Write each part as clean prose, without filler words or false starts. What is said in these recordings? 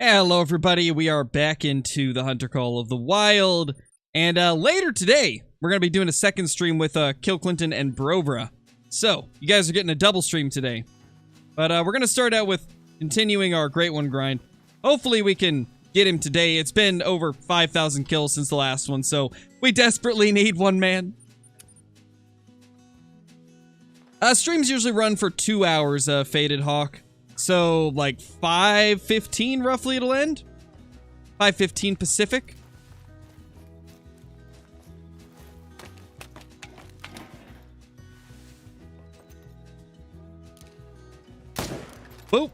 Hello everybody, we are back into the Hunter Call of the Wild, and later today, we're going to be doing a second stream with Kill Clinton and Brobra. So, you guys are getting a double stream today. But we're going to start out with continuing our Great One grind. Hopefully we can get him today. It's been over 5,000 kills since the last one, so we desperately need one man. Streams usually run for 2 hours, Faded Hawk. So, like, 5:15 roughly it'll end? 5:15 Pacific? Boop.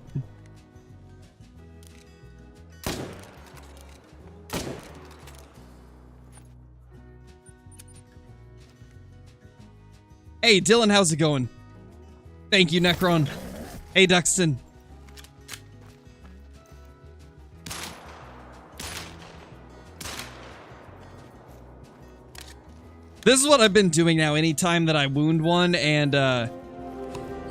Hey, Dylan, how's it going? Thank you, Necron. Hey, Duxton. This is what I've been doing now anytime that I wound one and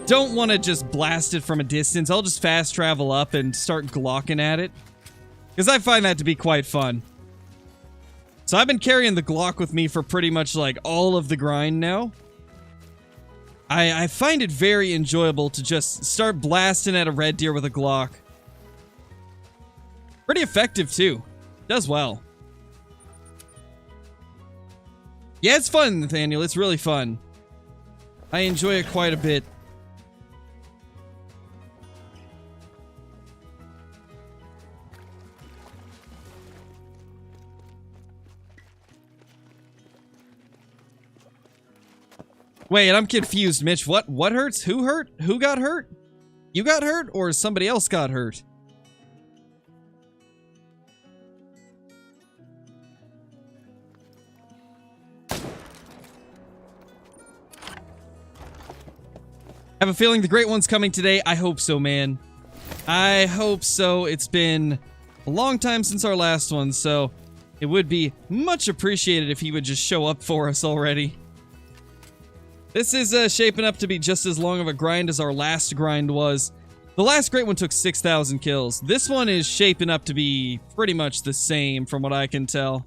don't want to just blast it from a distance. I'll just fast travel up and start glocking at it. Because I find that to be quite fun. So I've been carrying the Glock with me for pretty much like all of the grind now. I find it very enjoyable to just start blasting at a red deer with a Glock. Pretty effective too. Does well. Yeah, it's fun, Nathaniel. It's really fun. I enjoy it quite a bit. Wait, I'm confused, Mitch. What hurts? Who hurt? Who got hurt? You got hurt, or somebody else got hurt? I have a feeling the Great One's coming today. I hope so, man. I hope so. It's been a long time since our last one, so it would be much appreciated if he would just show up for us already. This is shaping up to be just as long of a grind as our last grind was. The last Great One took 6,000 kills. This one is shaping up to be pretty much the same from what I can tell.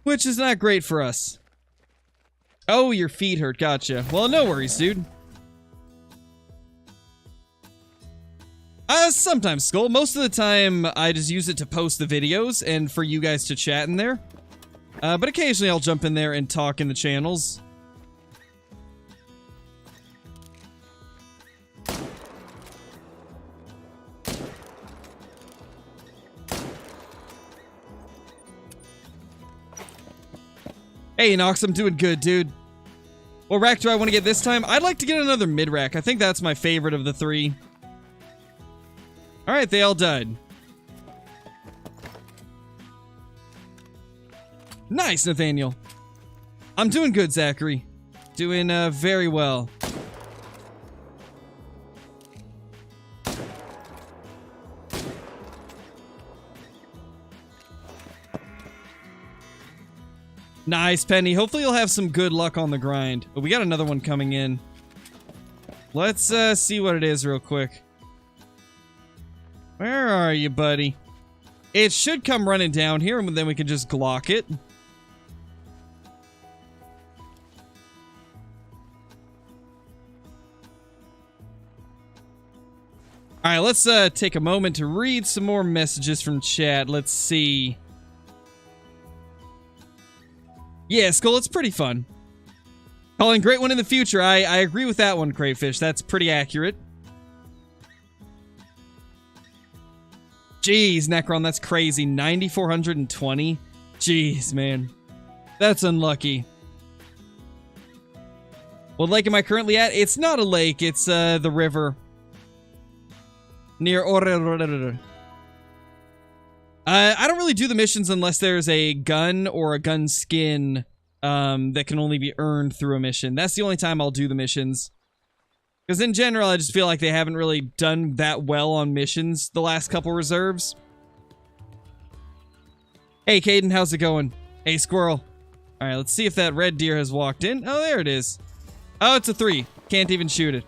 Which is not great for us. Oh, your feet hurt. Gotcha. Well, no worries, dude. Sometimes, Skull. Most of the time, I just use it to post the videos and for you guys to chat in there. But occasionally, I'll jump in there and talk in the channels. Hey, Nox, I'm doing good, dude. What rack do I want to get this time? I'd like to get another mid-rack. I think that's my favorite of the three. Alright, they all died. Nice, Nathaniel. I'm doing good, Zachary. Doing, very well. Nice, Penny. Hopefully you'll have some good luck on the grind. But we got another one coming in. Let's see what it is real quick. Where are you, buddy? It should come running down here, and then we can just Glock it. Alright, let's take a moment to read some more messages from chat. Let's see. Yeah, Skull, it's pretty fun. Calling Great One in the future. I agree with that one, Crayfish. That's pretty accurate. Jeez, Necron, that's crazy. 9,420? Jeez, man. That's unlucky. What lake am I currently at? It's not a lake. It's, the river. Near I don't really do the missions unless there's a gun or a gun skin that can only be earned through a mission. That's the only time I'll do the missions. Because in general, I just feel like they haven't really done that well on missions the last couple reserves. Hey, Caden, how's it going? Hey, Squirrel. Alright, let's see if that red deer has walked in. Oh, there it is. Oh, it's a 3. Can't even shoot it.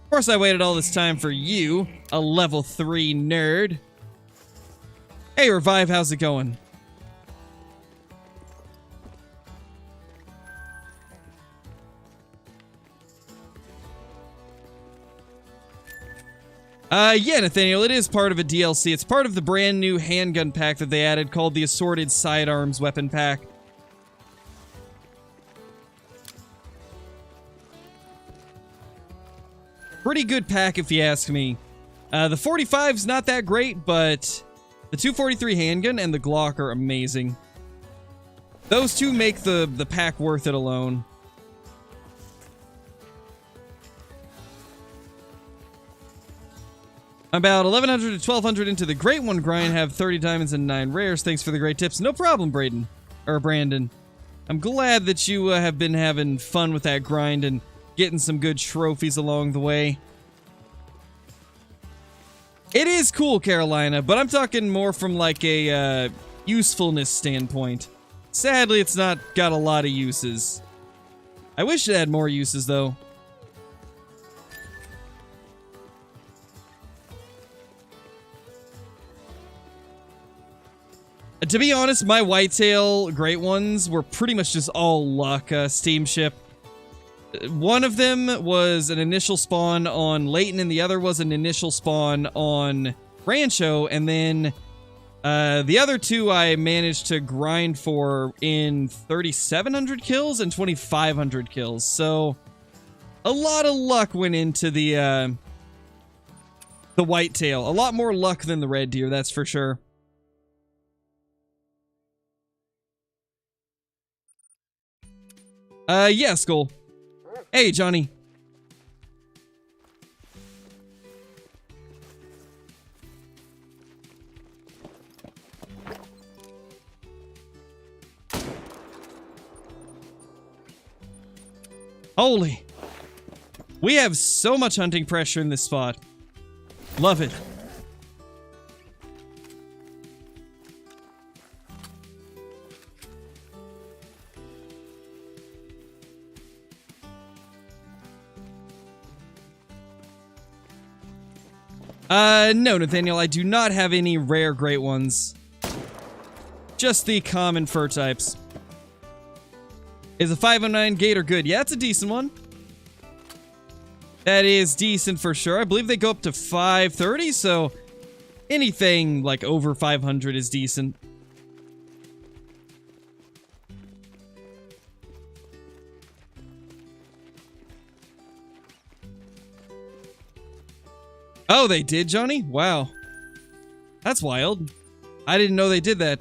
Of course, I waited all this time for you, a level 3 nerd. Hey, Revive, how's it going? Yeah, Nathaniel, it is part of a DLC. It's part of the brand new handgun pack that they added called the Assorted Sidearms Weapon Pack. Pretty good pack if you ask me. The 45's not that great, but the 243 handgun and the Glock are amazing. Those two make the pack worth it alone. About 1,100 to 1,200 into the Great One grind, have 30 diamonds and 9 rares. Thanks for the great tips. No problem, Braden. Or Brandon. I'm glad that you have been having fun with that grind and getting some good trophies along the way. It is cool, Carolina, but I'm talking more from like a usefulness standpoint. Sadly, it's not got a lot of uses. I wish it had more uses, though. To be honest, my whitetail great ones were pretty much just all luck, steamship. One of them was an initial spawn on Layton, and the other was an initial spawn on Rancho, and then the other two I managed to grind for in 3,700 kills and 2,500 kills. So a lot of luck went into the whitetail. A lot more luck than the red deer, that's for sure. Yeah, Skull. Hey, Johnny. Holy. We have so much hunting pressure in this spot. Love it. No, Nathaniel, I do not have any rare great ones. Just the common fur types. Is a 509 Gator good? Yeah, it's a decent one. That is decent for sure. I believe they go up to 530, so anything like over 500 is decent. Oh, they did, Johnny? Wow. That's wild. I didn't know they did that.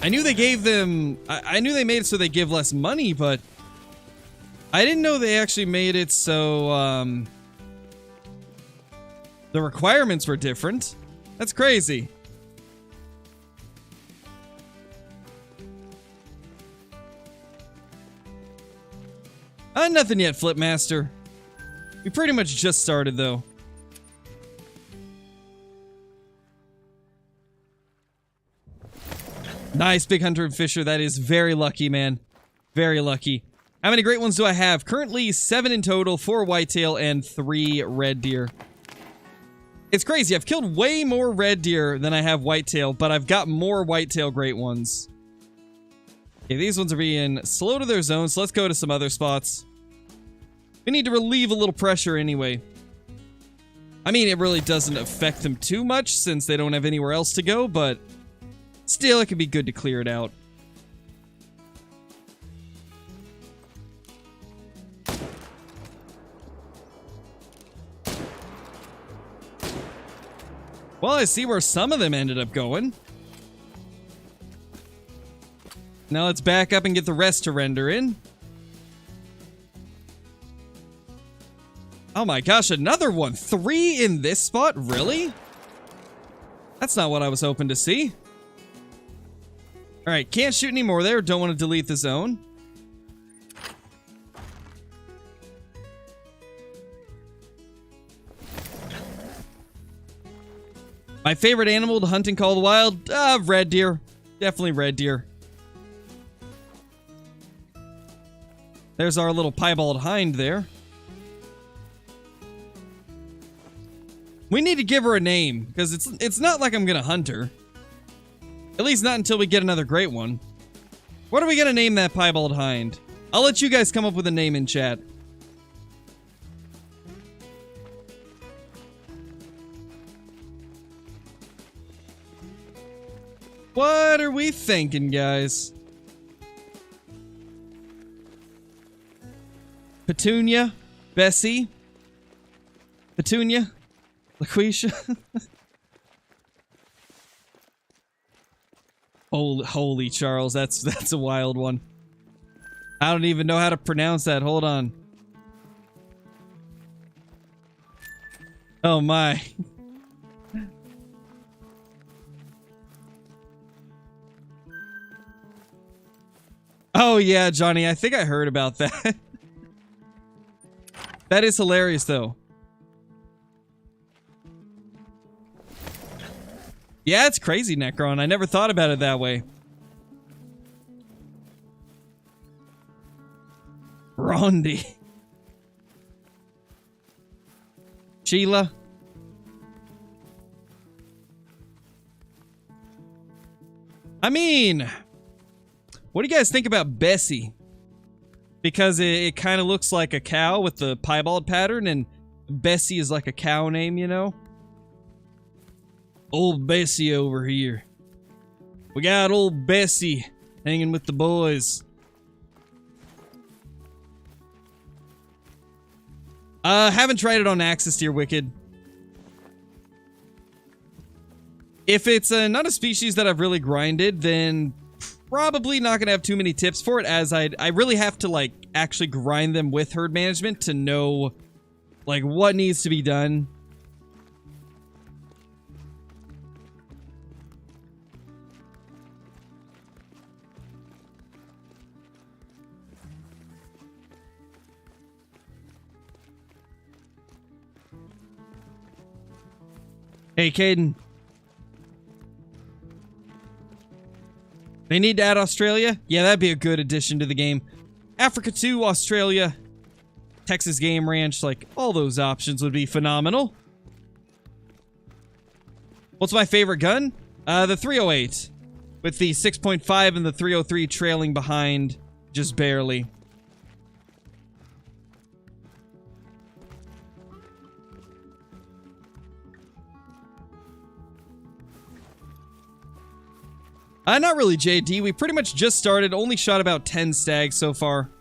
I knew they gave them... I knew they made it so they give less money, but... I didn't know they actually made it so, the requirements were different. That's crazy. Nothing yet, Flipmaster. We pretty much just started, though. Nice, Big Hunter and Fisher. That is very lucky, man. Very lucky. How many great ones do I have? Currently, 7 in total, 4 whitetail, and 3 red deer. It's crazy. I've killed way more red deer than I have whitetail, but I've got more whitetail great ones. Okay, these ones are being slow to their zone, so let's go to some other spots. We need to relieve a little pressure anyway. I mean, it really doesn't affect them too much since they don't have anywhere else to go, but still, it could be good to clear it out. Well, I see where some of them ended up going. Now let's back up and get the rest to render in. Oh my gosh, another one. 3 in this spot? Really? That's not what I was hoping to see. Alright, can't shoot anymore there. Don't want to delete the zone. My favorite animal to hunt in Call of the Wild? Red deer. Definitely red deer. There's our little piebald hind there. We need to give her a name, because it's not like I'm gonna hunt her. At least not until we get another great one. What are we gonna name that piebald hind? I'll let you guys come up with a name in chat. What are we thinking, guys? Petunia? Bessie? Petunia? LaQuisha? Holy Charles, that's a wild one. I don't even know how to pronounce that. Hold on. Oh my. Oh yeah, Johnny, I think I heard about that. That is hilarious though. Yeah, it's crazy, Necron. I never thought about it that way. Rondi. Sheila. I mean, what do you guys think about Bessie? Because it kind of looks like a cow with the piebald pattern, and Bessie is like a cow name, you know? Old Bessie over here. We got old Bessie hanging with the boys. Haven't tried it on Axis, dear Wicked. If it's not a species that I've really grinded, then probably not gonna have too many tips for it, as I really have to like actually grind them with herd management to know like what needs to be done. Hey, Caden. They need to add Australia? Yeah, that'd be a good addition to the game. Africa 2, Australia, Texas Game Ranch, like, all those options would be phenomenal. What's my favorite gun? The 308. With the 6.5 and the 303 trailing behind, just barely. Not really, JD. We pretty much just started. Only shot about 10 stags so far.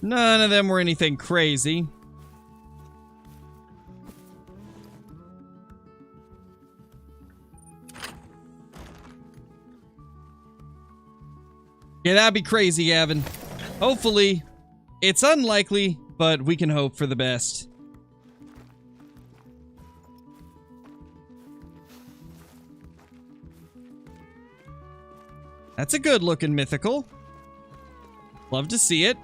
None of them were anything crazy. Yeah, that'd be crazy, Gavin. Hopefully. It's unlikely, but we can hope for the best. That's a good looking mythical. Love to see it.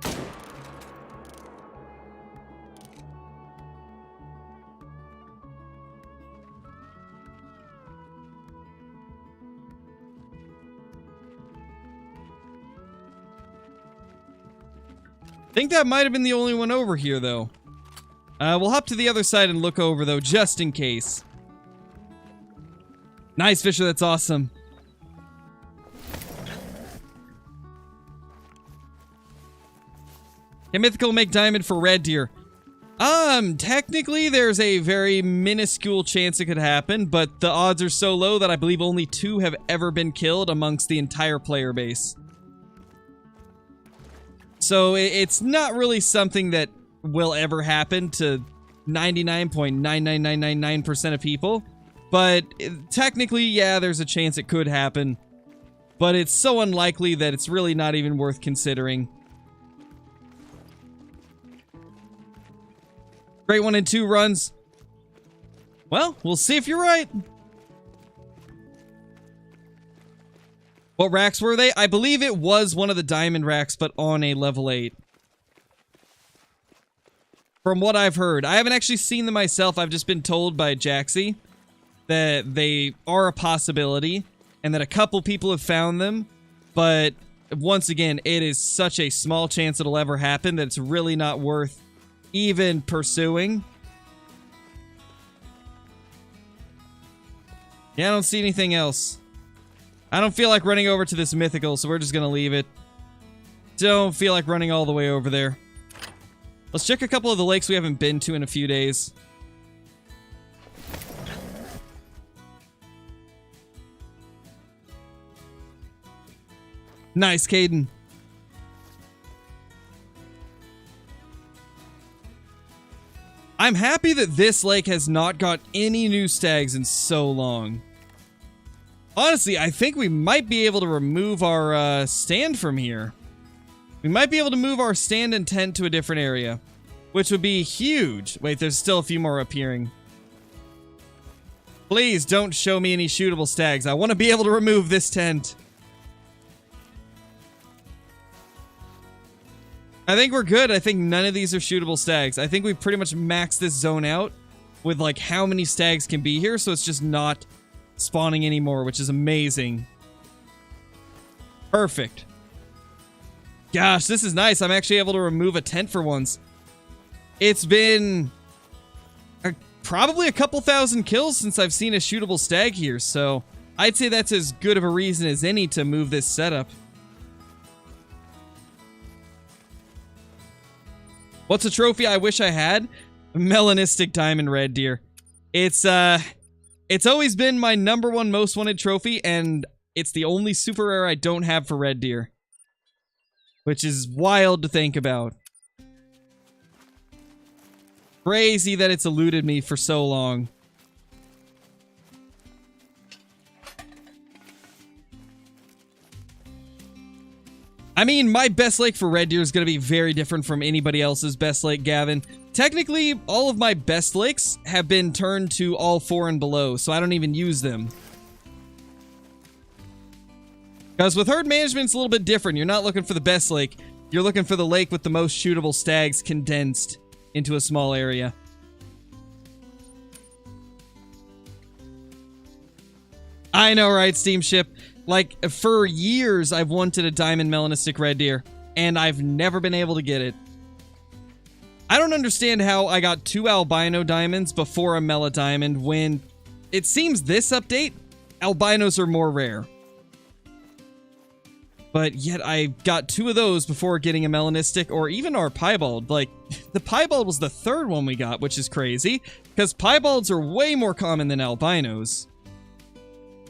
I think that might have been the only one over here, though. We'll hop to the other side and look over, though, just in case. Nice, Fisher, that's awesome. Can Mythical make diamond for red deer? Technically there's a very minuscule chance it could happen, but the odds are so low that I believe only 2 have ever been killed amongst the entire player base. So it's not really something that will ever happen to 99.99999% of people. But technically, yeah, there's a chance it could happen. But it's so unlikely that it's really not even worth considering. Great 1 and 2 runs. Well, we'll see if you're right. What racks were they? I believe it was one of the diamond racks, but on a level 8. From what I've heard. I haven't actually seen them myself. I've just been told by Jaxie that they are a possibility. and that a couple people have found them, but once again, it is such a small chance it'll ever happen that it's really not worth even pursuing. Yeah, I don't see anything else. I don't feel like running over to this mythical, so we're just gonna leave it. Don't feel like running all the way over there. Let's check a couple of the lakes we haven't been to in a few days. Nice, Caden. I'm happy that this lake has not got any new stags in so long. Honestly, I think we might be able to remove our stand from here. We might be able to move our stand and tent to a different area, which would be huge. Wait, there's still a few more appearing. Please don't show me any shootable stags. I want to be able to remove this tent. I think we're good. I think none of these are shootable stags. I think we pretty much maxed this zone out with like how many stags can be here, so it's just not spawning anymore, which is amazing. Perfect. Gosh, this is nice. I'm actually able to remove a tent for once. It's been probably a couple thousand kills since I've seen a shootable stag here, so I'd say that's as good of a reason as any to move this setup. What's a trophy I wish I had? Melanistic diamond red deer. It's always been my #1 most wanted trophy, and it's the only super rare I don't have for red deer. Which is wild to think about. Crazy that it's eluded me for so long. I mean, my best lake for red deer is going to be very different from anybody else's best lake, Gavin. Technically, all of my best lakes have been turned to all 4 and below, so I don't even use them. Because with herd management, it's a little bit different. You're not looking for the best lake. You're looking for the lake with the most shootable stags condensed into a small area. I know, right, Steamship? Like, for years, I've wanted a diamond melanistic red deer, and I've never been able to get it. I don't understand how I got 2 albino diamonds before a mela diamond when it seems this update, albinos are more rare. But yet I got 2 of those before getting a melanistic or even our piebald. Like, the piebald was the 3rd one we got, which is crazy, because piebalds are way more common than albinos.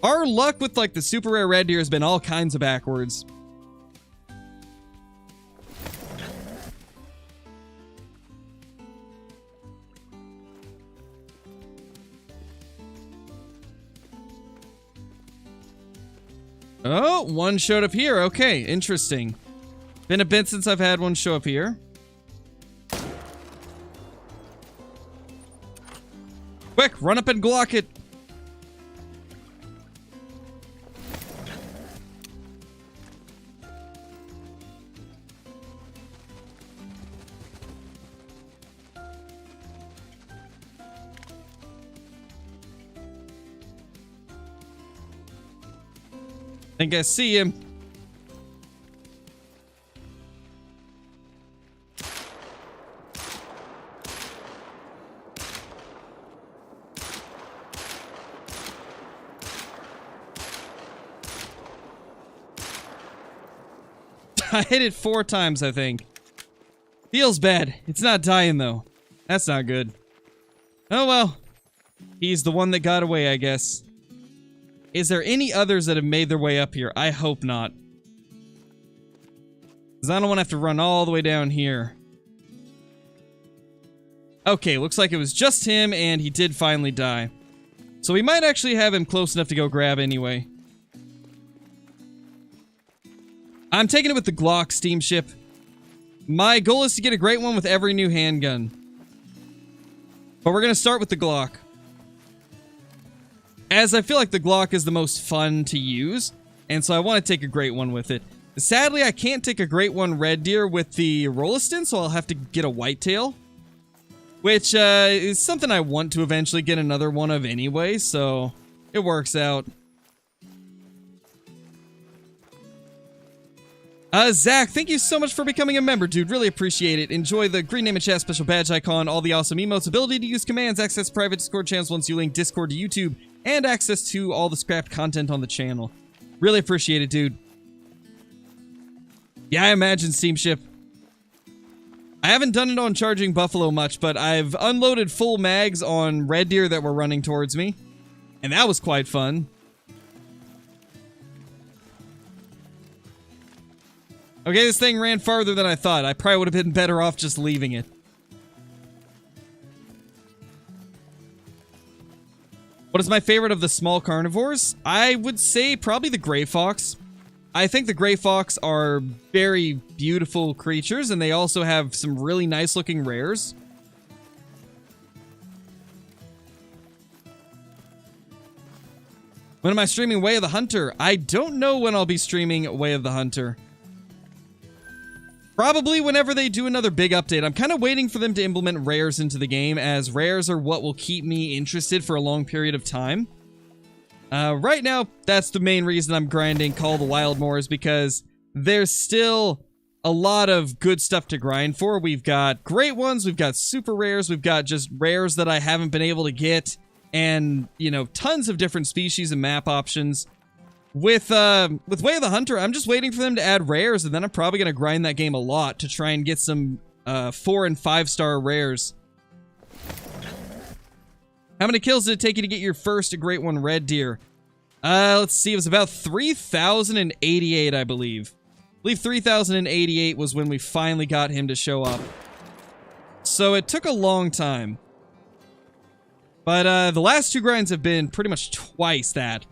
Our luck with, like, the super rare red deer has been all kinds of backwards. Oh, one showed up here. Okay, interesting. Been a bit since I've had one show up here. Quick, run up and Glock it. Think I see him. I hit it 4 times, I think. Feels bad. It's not dying, though. That's not good. Oh well. He's the one that got away, I guess. Is there any others that have made their way up here? I hope not. Because I don't want to have to run all the way down here. Okay, looks like it was just him, and he did finally die. So we might actually have him close enough to go grab anyway. I'm taking it with the Glock, Steamship. My goal is to get a great one with every new handgun. But we're going to start with the Glock. As I feel like the Glock is the most fun to use, and so I want to take a great one with it. Sadly, I can't take a great one red deer with the Rolliston, so I'll have to get a whitetail. Which is something I want to eventually get another one of anyway, so it works out. Zach, thank you so much for becoming a member, dude. Really appreciate it. Enjoy the green name and chat, special badge icon, all the awesome emotes, ability to use commands, access private Discord channels once you link Discord to YouTube, and access to all the scrapped content on the channel. Really appreciate it, dude. Yeah, I imagine Steamship. I haven't done it on Charging Buffalo much, but I've unloaded full mags on red deer that were running towards me, and that was quite fun. Okay, this thing ran farther than I thought. I probably would have been better off just leaving it. What is my favorite of the small carnivores? I would say probably the gray fox. I think the gray fox are very beautiful creatures, and they also have some really nice looking rares. When am I streaming Way of the Hunter? I don't know when I'll be streaming Way of the Hunter. Probably whenever they do another big update. I'm kind of waiting for them to implement rares into the game, as rares are what will keep me interested for a long period of time. Right now, that's the main reason I'm grinding Call of the Wild more, is because there's still a lot of good stuff to grind for. We've got great ones, we've got super rares, we've got just rares that I haven't been able to get, and, you know, tons of different species and map options. With Way of the Hunter, I'm just waiting for them to add rares, and then I'm probably going to grind that game a lot to try and get some 4 and 5 star rares. How many kills did it take you to get your first Great One red deer? Let's see, it was about 3,088, I believe. I believe 3,088 was when we finally got him to show up. So it took a long time. But the last 2 grinds have been pretty much twice that.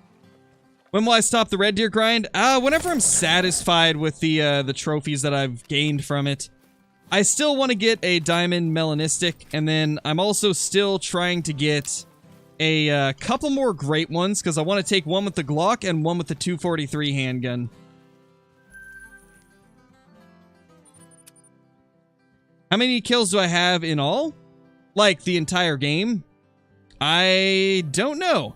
When will I stop the red deer grind? Whenever I'm satisfied with the trophies that I've gained from it. I still want to get a diamond melanistic, and then I'm also still trying to get a couple more great ones, because I want to take one with the Glock and one with the 243 handgun. How many kills do I have in all? Like, the entire game? I don't know.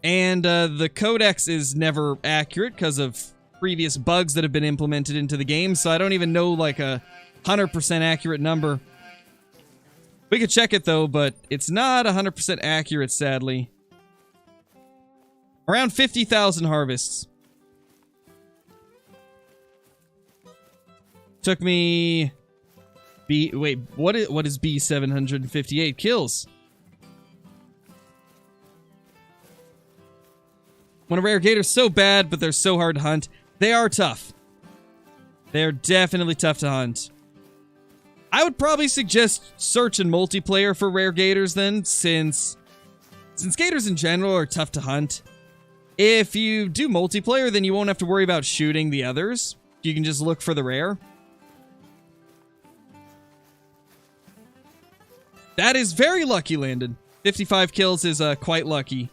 And the codex is never accurate because of previous bugs that have been implemented into the game, so I don't even know like a 100% accurate number. We could check it though, but it's not 100% accurate, sadly. Around 50,000 harvests. Took me... Wait, what is B 758 kills? When a rare gator's so bad, but they're so hard to hunt, they are tough. They're definitely tough to hunt. I would probably suggest search and multiplayer for rare gators then, since gators in general are tough to hunt. If you do multiplayer, then you won't have to worry about shooting the others. You can just look for the rare. That is very lucky, Landon. 55 kills is quite lucky.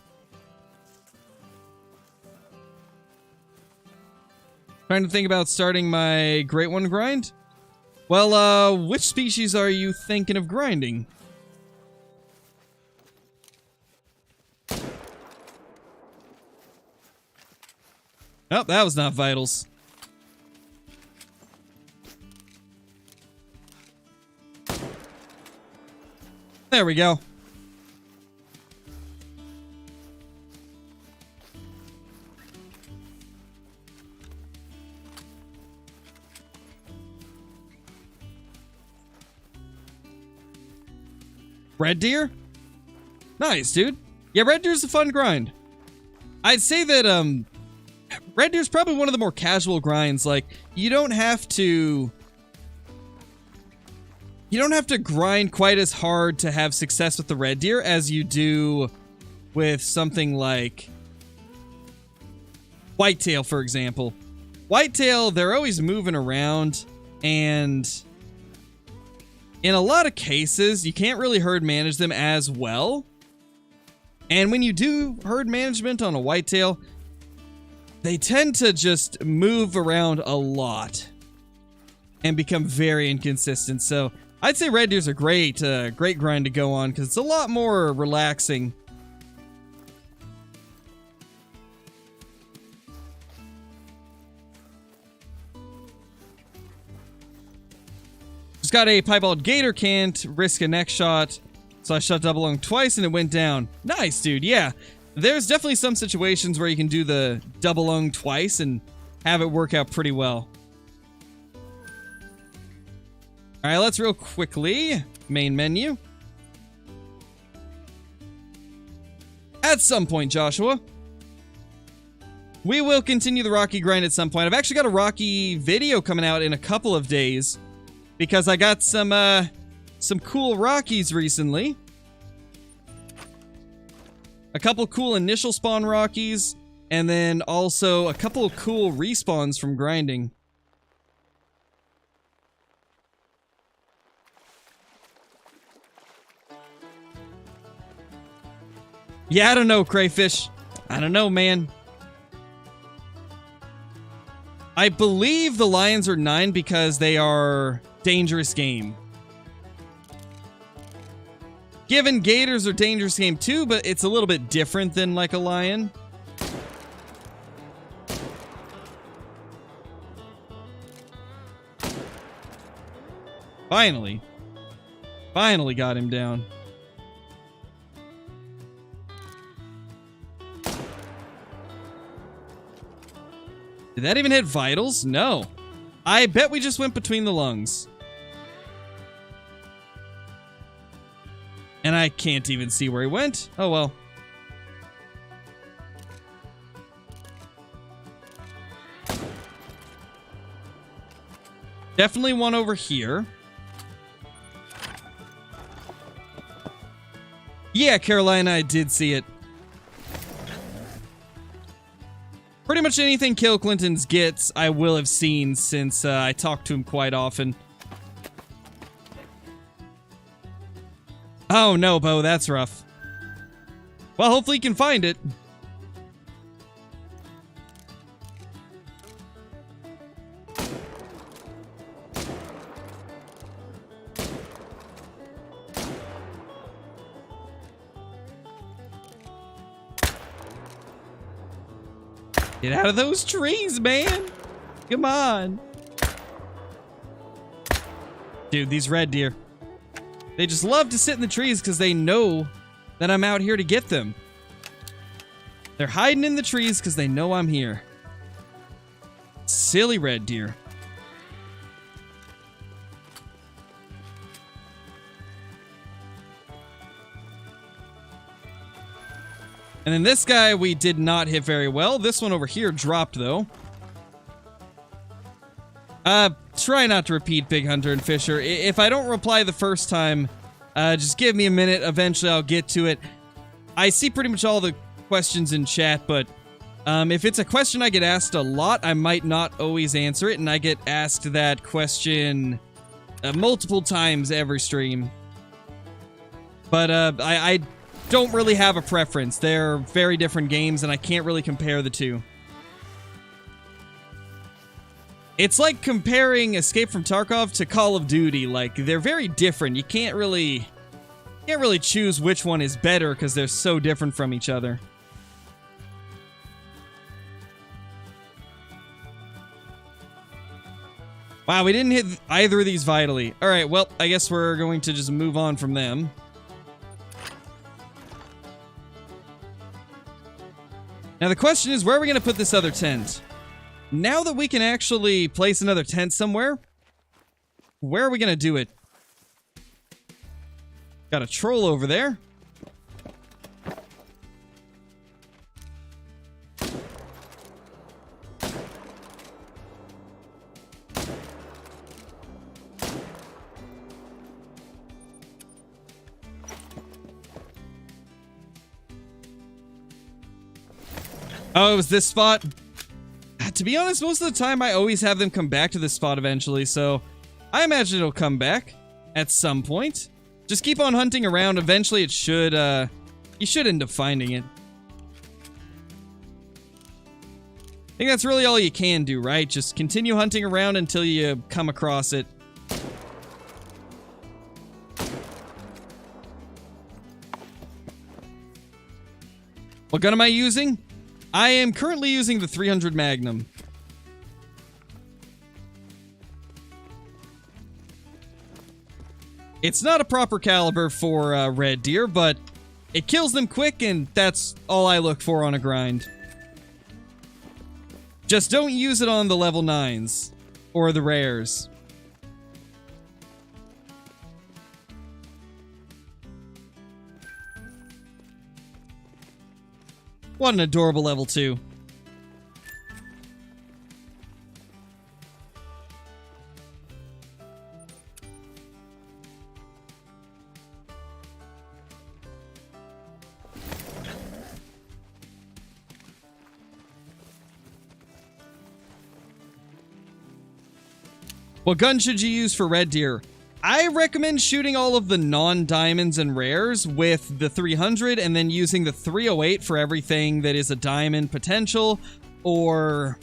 Trying to think about starting my Great One grind? Well, which species are you thinking of grinding? Oh, that was not vitals. There we go. Red deer? Nice, dude. Yeah, red deer's a fun grind. I'd say that, red deer's probably one of the more casual grinds. Like, you don't have to grind quite as hard to have success with the red deer as you do with something like whitetail, for example. Whitetail, they're always moving around, and in a lot of cases, you can't really herd manage them as well. And when you do herd management on a whitetail, they tend to just move around a lot and become very inconsistent. So I'd say red deer's a great grind to go on, because it's a lot more relaxing. Just got a piebald gator, can't risk a neck shot. So I shot double lung twice and it went down. Nice, dude. Yeah. There's definitely some situations where you can do the double lung twice and have it work out pretty well. All right, let's real quickly. Main menu. At some point, Joshua, we will continue the Rocky grind at some point. I've actually got a Rocky video coming out in a couple of days because I got some cool Rockies recently. A couple cool initial spawn Rockies, and then also a couple of cool respawns from grinding. Yeah, I don't know, Crayfish. I don't know, man. I believe the lions are 9 because they are dangerous game. Given gators are dangerous game too, but it's a little bit different than like a lion. Finally. Finally got him down. Did that even hit vitals? No. I bet we just went between the lungs. And I can't even see where he went. Oh well. Definitely one over here. Yeah, Carolina, I did see it. Pretty much anything Kill Clinton's gets, I will have seen since I talk to him quite often. Oh no, Bo, that's rough. Well, hopefully you can find it. Get out of those trees, man! Come on! Dude, these red deer. They just love to sit in the trees because they know that I'm out here to get them. They're hiding in the trees because they know I'm here. Silly red deer. And then this guy we did not hit very well. This one over here dropped though. Try not to repeat, Big Hunter and Fisher. If I don't reply the first time, just give me a minute. Eventually I'll get to it. I see pretty much all the questions in chat, but if it's a question I get asked a lot, I might not always answer it, and I get asked that question multiple times every stream. But I don't really have a preference. They're very different games, and I can't really compare the two. It's like comparing Escape from Tarkov to Call of Duty. Like, they're very different. You can't really choose which one is better because they're so different from each other. Wow, we didn't hit either of these vitally. All right, well, I guess we're going to just move on from them. Now the question is, where are we going to put this other tent? Now that we can actually place another tent somewhere, where are we going to do it? Got a troll over there. Oh, it was this spot? To be honest, most of the time I always have them come back to this spot eventually, so I imagine it'll come back at some point. Just keep on hunting around. Eventually it should, you should end up finding it. I think that's really all you can do, right? Just continue hunting around until you come across it. What gun am I using? I am currently using the 300 Magnum. It's not a proper caliber for red deer, but it kills them quick, and that's all I look for on a grind. Just don't use it on the level 9s or the rares. What an adorable level 2. What gun should you use for red deer? I recommend shooting all of the non-diamonds and rares with the 300 and then using the 308 for everything that is a diamond potential or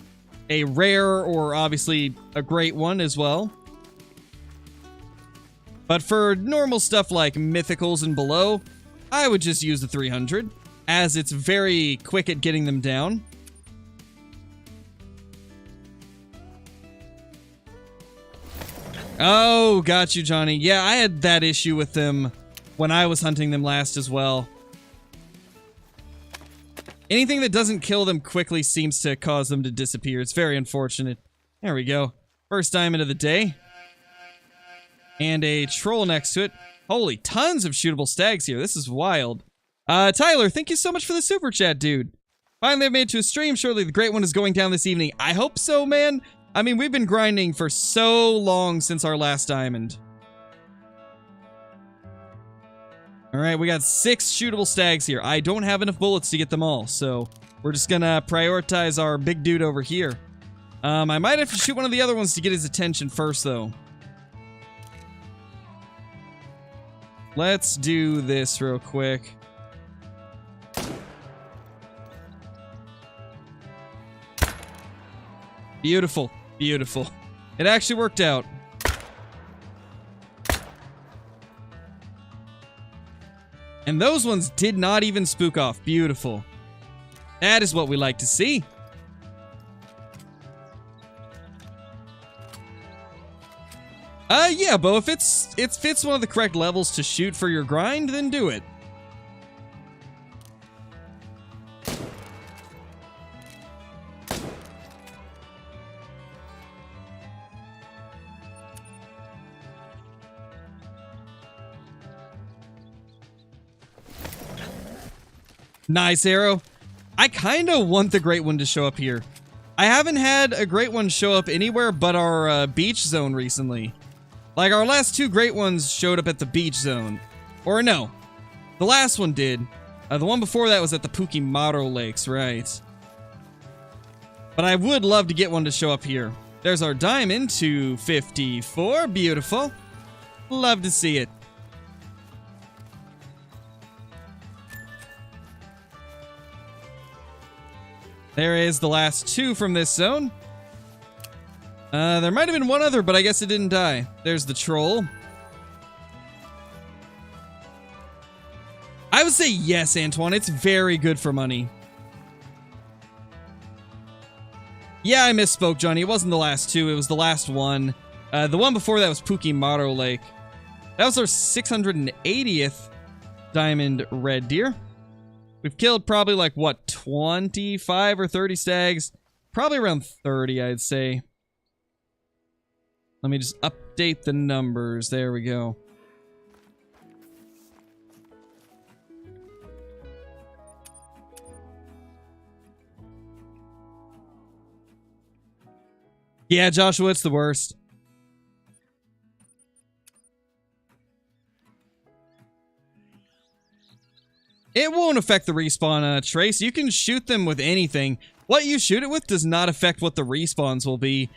a rare or obviously a great one as well. But for normal stuff like mythicals and below, I would just use the 300 as it's very quick at getting them down. Oh, got you, Johnny. Yeah, I had that issue with them when I was hunting them last as well. Anything that doesn't kill them quickly seems to cause them to disappear. It's very unfortunate. There we go. First diamond of the day. And a troll next to it. Holy, tons of shootable stags here. This is wild. Tyler, thank you so much for the super chat, dude. Finally, I've made it to a stream. Surely the great one is going down this evening. I hope so, man. I mean, we've been grinding for so long since our last diamond. Alright, we got 6 shootable stags here. I don't have enough bullets to get them all, so we're just gonna prioritize our big dude over here. I might have to shoot one of the other ones to get his attention first, though. Let's do this real quick. Beautiful. Beautiful. It actually worked out. And those ones did not even spook off. Beautiful. That is what we like to see. Yeah, Bo, if it fits one of the correct levels to shoot for your grind, then do it. Nice arrow. I kind of want the great one to show up here. I haven't had a great one show up anywhere but our beach zone recently. Like, our last 2 great ones showed up at the beach zone. Or no, the last one did. The one before that was at the Pukimaro Lakes, right. But I would love to get one to show up here. There's our diamond, 254. Beautiful. Love to see it. There is the last 2 from this zone. There might have been one other, but I guess it didn't die. There's the troll. I would say yes, Antoine. It's very good for money. Yeah, I misspoke, Johnny. It wasn't the last 2. It was the last one. The one before that was Pukimaro Lake. That was our 680th diamond red deer. We've killed probably like, what, 25 or 30 stags? Probably around 30, I'd say. Let me just update the numbers. There we go. Yeah, Joshua, it's the worst. It won't affect the respawn, Trace. You can shoot them with anything. What you shoot it with does not affect what the respawns will be.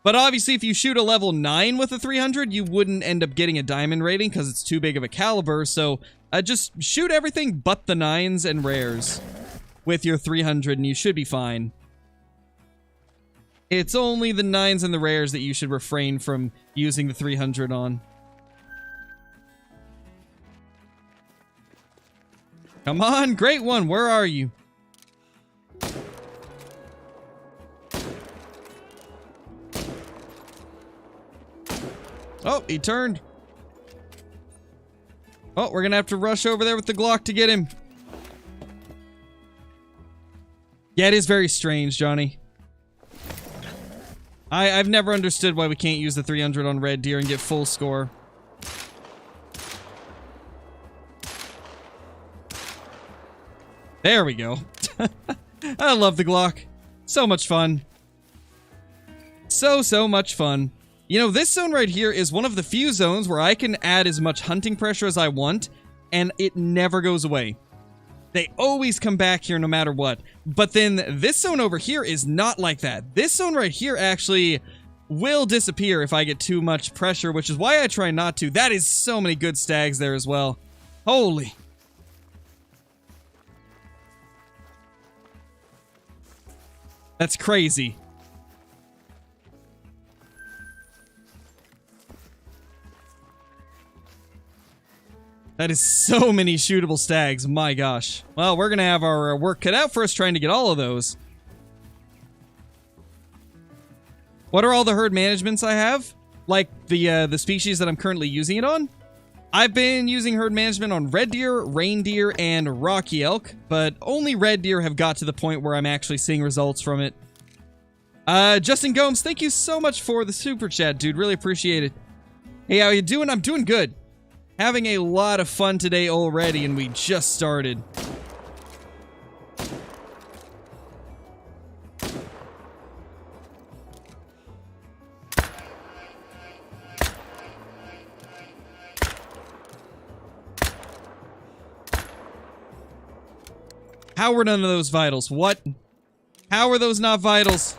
But obviously, if you shoot a level 9 with a 300, you wouldn't end up getting a diamond rating because it's too big of a caliber. So just shoot everything but the 9s and rares with your 300 and you should be fine. It's only the 9s and the rares that you should refrain from using the 300 on. Come on, great one. Where are you? Oh, he turned. Oh, we're gonna have to rush over there with the Glock to get him. Yeah, it is very strange, Johnny. I've never understood why we can't use the 300 on Red Deer and get full score. There we go. I love the Glock. So much fun. So much fun. You know, this zone right here is one of the few zones where I can add as much hunting pressure as I want, and it never goes away. They always come back here no matter what. But then this zone over here is not like that. This zone right here actually will disappear if I get too much pressure, which is why I try not to. That is so many good stags there as well. Holy. That's crazy. That is so many shootable stags, my gosh. Well, we're gonna have our work cut out for us trying to get all of those. What are all the herd managements I have? Like the species that I'm currently using it on? I've been using herd management on red deer, reindeer, and rocky elk, but only red deer have got to the point where I'm actually seeing results from it. Justin Gomes, thank you so much for the super chat, dude. Really appreciate it. Hey, how you doing? I'm doing good. Having a lot of fun today already, and we just started. How were none of those vitals? What? How were those not vitals?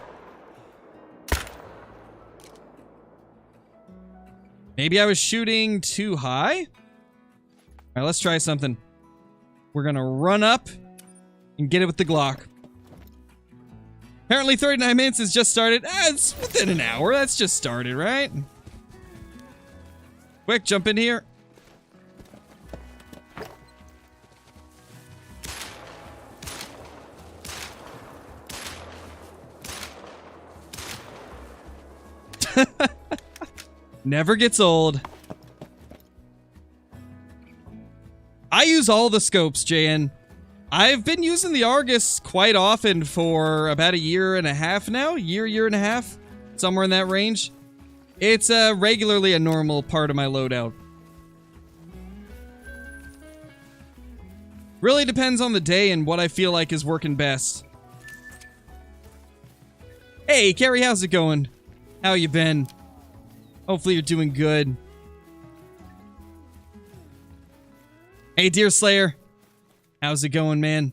Maybe I was shooting too high? Alright, let's try something. We're gonna run up and get it with the Glock. Apparently 39 minutes has just started. It's within an hour. That's just started, right? Quick, jump in here. Never gets old. I use all the scopes, JN. I've been using the Argus quite often for about a year and a half now. Year and a half. Somewhere in that range. It's regularly a normal part of my loadout. Really depends on the day and what I feel like is working best. Hey, Carrie, how's it going? How you been? Hopefully you're doing good. Hey, Deer Slayer. How's it going, man?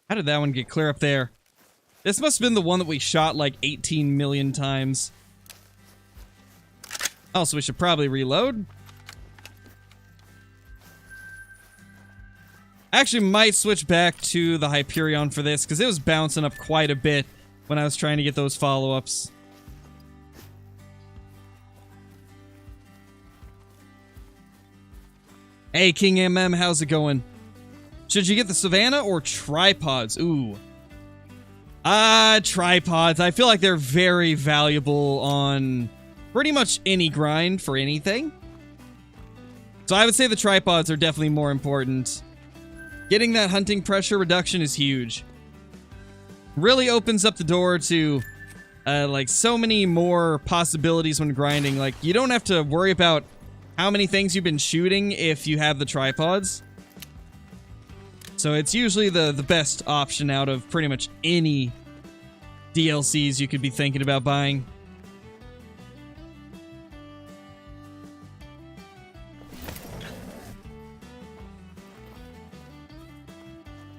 How did that one get clear up there? This must have been the one that we shot like 18 million times. Oh, so we should probably reload. I actually might switch back to the Hyperion for this, because it was bouncing up quite a bit when I was trying to get those follow-ups. Hey, King MM, how's it going? Should you get the Savannah or tripods? Ooh. Tripods. I feel like they're very valuable on pretty much any grind for anything. So I would say the tripods are definitely more important. Getting that hunting pressure reduction is huge. Really opens up the door to, like, so many more possibilities when grinding. Like, you don't have to worry about how many things you've been shooting if you have the tripods. So it's usually the best option out of pretty much any DLCs you could be thinking about buying.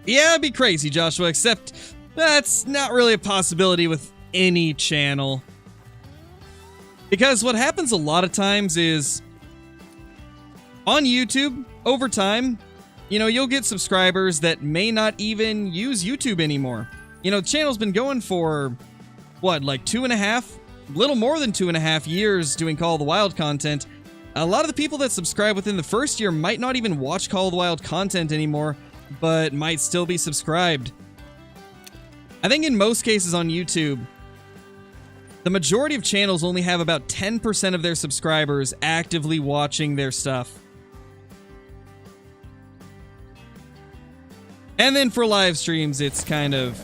Yeah, it'd be crazy, Joshua, except that's not really a possibility with any channel. Because what happens a lot of times is, on YouTube, over time, you know, you'll get subscribers that may not even use YouTube anymore. You know, the channel's been going for, what, like 2.5? Little more than 2.5 years doing Call of the Wild content. A lot of the people that subscribe within the first year might not even watch Call of the Wild content anymore, but might still be subscribed. I think in most cases on YouTube, the majority of channels only have about 10% of their subscribers actively watching their stuff. And then for live streams, it's kind of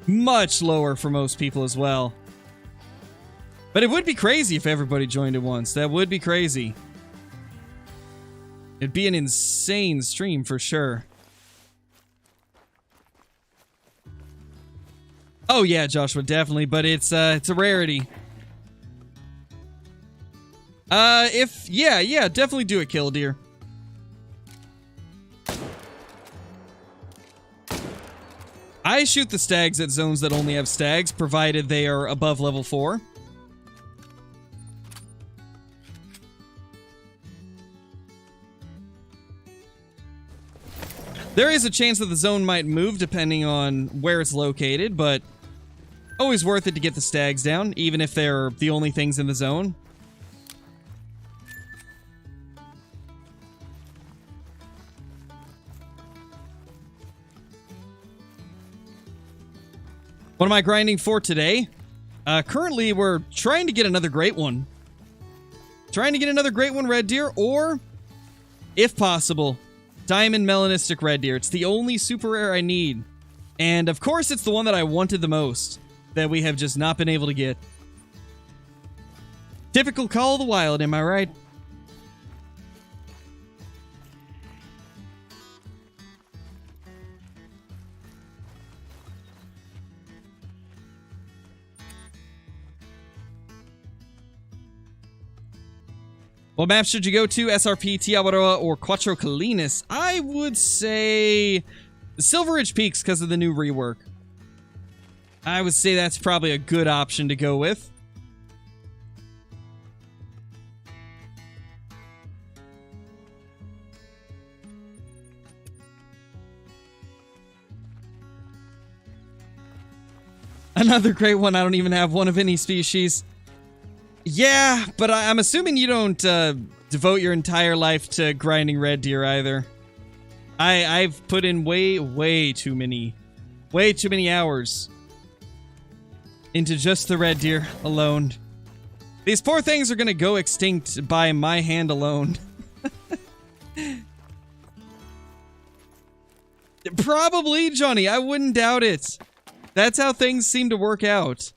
much lower for most people as well. But it would be crazy if everybody joined at once. That would be crazy. It'd be an insane stream for sure. Oh yeah, Joshua, definitely, but it's a rarity. Yeah, definitely do it, Killdeer. I shoot the stags at zones that only have stags, provided they are above level 4. There is a chance that the zone might move depending on where it's located, but always worth it to get the stags down, even if they're the only things in the zone. What am I grinding for today? Currently, we're trying to get another great one. Trying to get another great one, red deer, or, if possible, diamond melanistic red deer. It's the only super rare I need. And of course, it's the one that I wanted the most, that we have just not been able to get. Typical Call of the Wild, am I right? What map should you go to? SRP, Tiawaroa, or Cuatro Colinas? I would say Silver Ridge Peaks because of the new rework. I would say that's probably a good option to go with. Another great one. I don't even have one of any species. Yeah, but I'm assuming you don't devote your entire life to grinding red deer either. I've put in way too many hours into just the red deer alone. These poor things are gonna go extinct by my hand alone. Probably, Johnny. I wouldn't doubt it. That's how things seem to work out.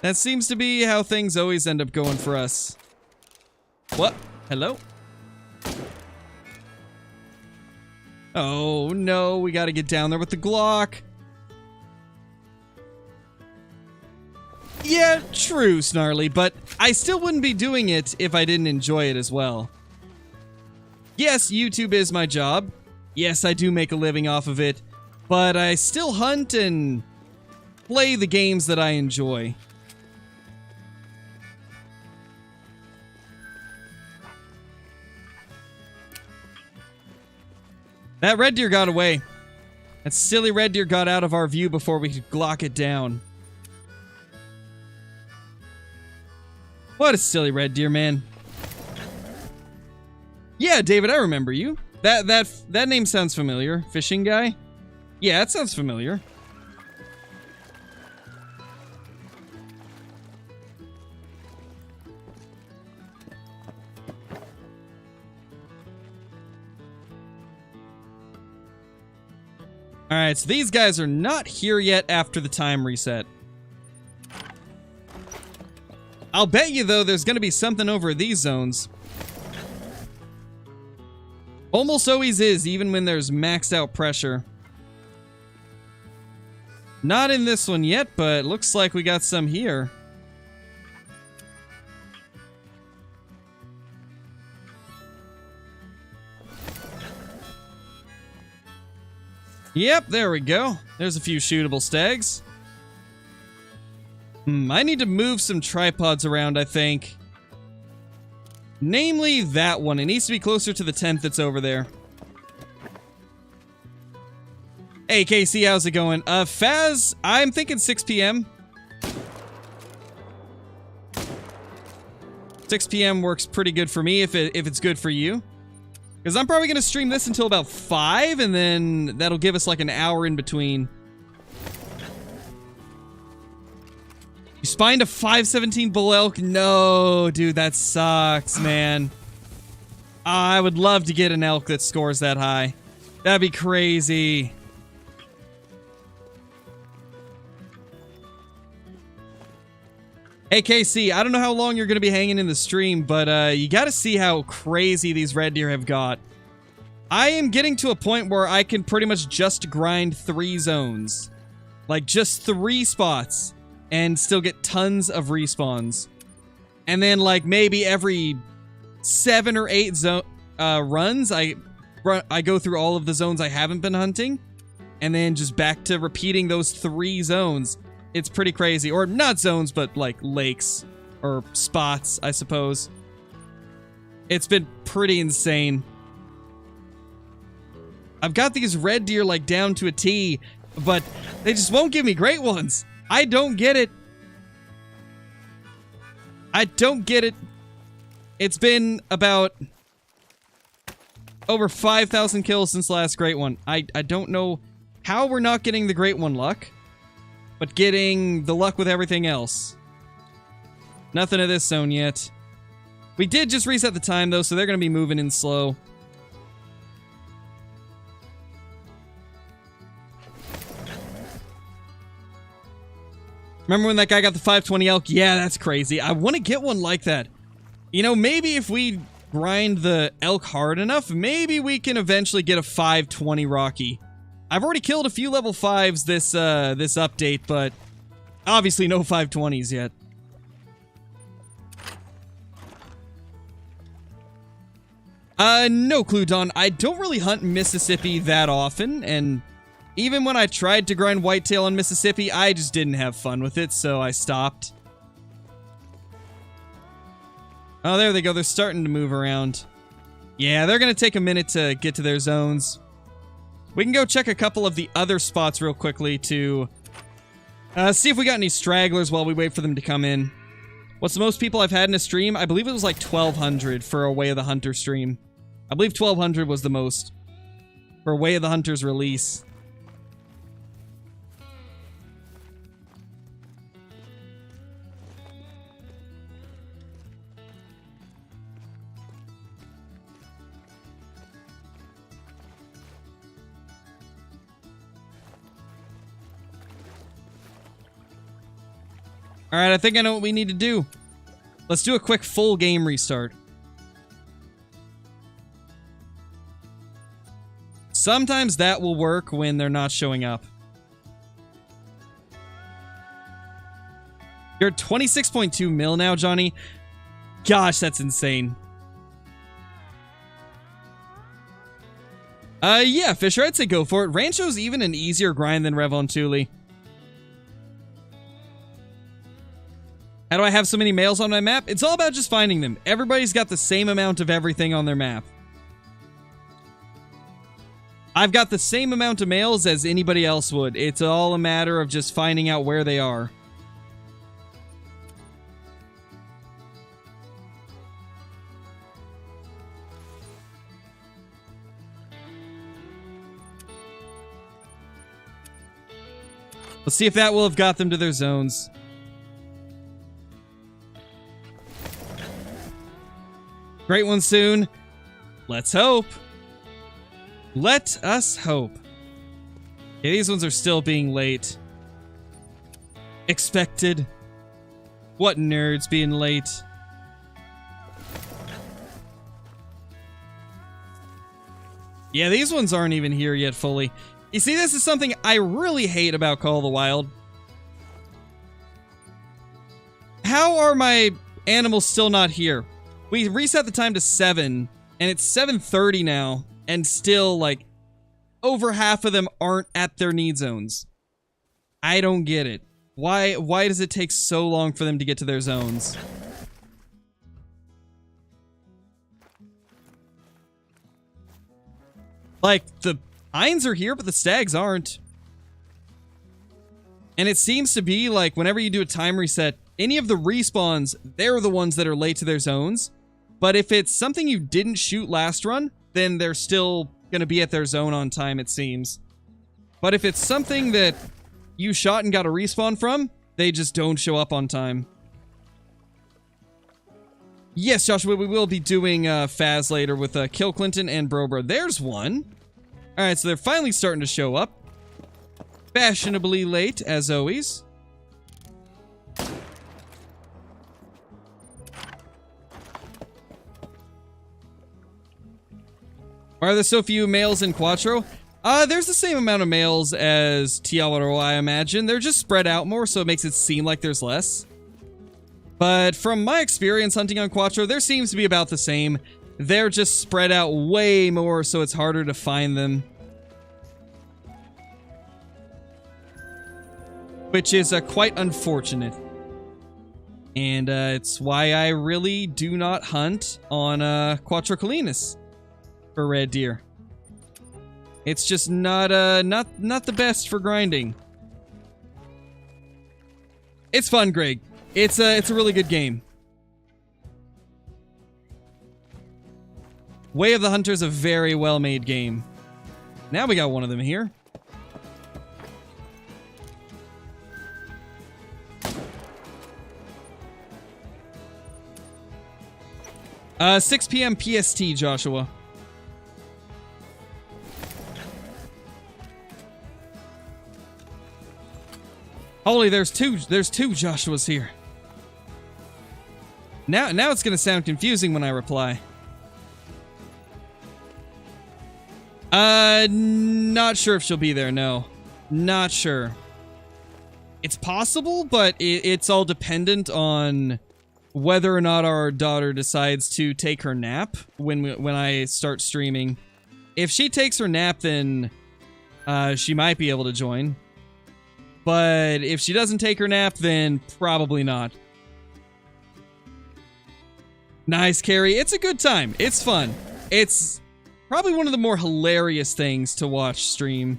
That seems to be how things always end up going for us. What? Hello? Oh no, we gotta get down there with the Glock. Yeah, true, Snarly, but I still wouldn't be doing it if I didn't enjoy it as well. Yes, YouTube is my job. Yes, I do make a living off of it, but I still hunt and play the games that I enjoy. That red deer got away. That silly red deer got out of our view before we could Glock it down. What a silly red deer, man. Yeah, David, I remember you. That name sounds familiar. Fishing guy? Yeah, that sounds familiar. Alright, so these guys are not here yet after the time reset. I'll bet you, though, there's going to be something over these zones. Almost always is, even when there's maxed out pressure. Not in this one yet, but looks like we got some here. Yep, there we go. There's a few shootable stags. I need to move some tripods around, I think. Namely, that one. It needs to be closer to the tent that's over there. Hey, Casey, how's it going? Faz, I'm thinking 6 p.m. 6 p.m. works pretty good for me if it's good for you. Because I'm probably going to stream this until about 5, and then that'll give us like an hour in between. You spined a 517 bull elk? No, dude, that sucks, man. I would love to get an elk that scores that high. That'd be crazy. Hey, KC, I don't know how long you're going to be hanging in the stream, but you got to see how crazy these red deer have got. I am getting to a point where I can pretty much just grind 3 zones. Like, just 3 spots. And still get tons of respawns. And then, like, maybe every 7 or 8 runs, I go through all of the zones I haven't been hunting. And then just back to repeating those 3 zones. It's pretty crazy. Or not zones, but like lakes or spots, I suppose. It's been pretty insane. I've got these red deer like down to a T, but they just won't give me great ones. I don't get it. I don't get it. It's been about over 5,000 kills since the last great one. I don't know how we're not getting the great one luck. But getting the luck with everything else. Nothing to this zone yet. We did just reset the time, though, so they're going to be moving in slow. Remember when that guy got the 520 elk? Yeah, that's crazy. I want to get one like that. You know, maybe if we grind the elk hard enough, maybe we can eventually get a 520 Rocky. I've already killed a few level 5s this update, but obviously no 520s yet. No clue, Don. I don't really hunt Mississippi that often, and even when I tried to grind whitetail on Mississippi, I just didn't have fun with it, so I stopped. Oh, there they go. They're starting to move around. Yeah, they're going to take a minute to get to their zones. We can go check a couple of the other spots real quickly to see if we got any stragglers while we wait for them to come in. What's the most people I've had in a stream? I believe it was like 1,200 for a Way of the Hunter stream. I believe 1,200 was the most for a Way of the Hunter's release. Alright, I think I know what we need to do. Let's do a quick full game restart. Sometimes that will work when they're not showing up. You're at 26.2 mil now, Johnny. Gosh, that's insane. Yeah, Fisher, I'd say go for it. Rancho's even an easier grind than Revontuli. How do I have so many males on my map? It's all about just finding them. Everybody's got the same amount of everything on their map. I've got the same amount of males as anybody else would. It's all a matter of just finding out where they are. Let's see if that will have got them to their zones. Great one soon. Let's hope. Let us hope. Yeah, these ones are still being late. Expected. What nerds being late. Yeah, these ones aren't even here yet fully. You see, this is something I really hate about Call of the Wild. How are my animals still not here? We reset the time to 7, and it's 7:30 now, and still, like, over half of them aren't at their need zones. I don't get it. Why does it take so long for them to get to their zones? Like, the hinds are here, but the stags aren't. And it seems to be, like, whenever you do a time reset, any of the respawns, they're the ones that are late to their zones. But if it's something you didn't shoot last run, then they're still going to be at their zone on time, it seems. But if it's something that you shot and got a respawn from, they just don't show up on time. Yes, Joshua, we will be doing Faz later with Kill Clinton and Brobra. There's one. All right, so they're finally starting to show up. Fashionably late, as always. Are there so few males in Quattro? There's the same amount of males as Tiawaro, I imagine. They're just spread out more, so it makes it seem like there's less. But from my experience hunting on Quattro, there seems to be about the same. They're just spread out way more, so it's harder to find them. Which is quite unfortunate. And it's why I really do not hunt on Quattro Colinas for red deer. It's just not the best for grinding. It's fun, Greg. It's a really good game. Way of the Hunter is a very well-made game. Now we got one of them here. Uh, 6 p.m. PST, Joshua. Holy, there's two Joshuas here. Now it's gonna sound confusing when I reply. Not sure if she'll be there, no. Not sure. It's possible, but it's all dependent on whether or not our daughter decides to take her nap when I start streaming. If she takes her nap, then she might be able to join. But if she doesn't take her nap, then probably not. Nice, Carrie. It's a good time. It's fun. It's probably one of the more hilarious things to watch stream.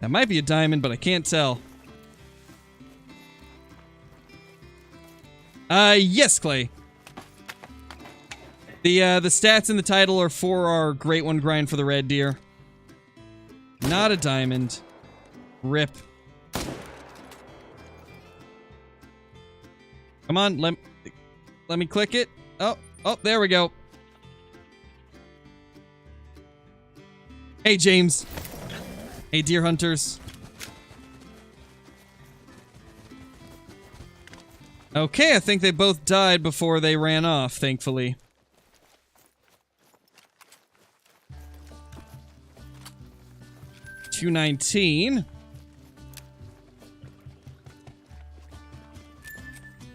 That might be a diamond, but I can't tell. Yes, Clay. The stats in the title are for our Great One grind for the red deer. Not a diamond. Rip. Come on, let me click it. Oh, there we go. Hey, James. Hey, deer hunters. Okay, I think they both died before they ran off, thankfully. $219.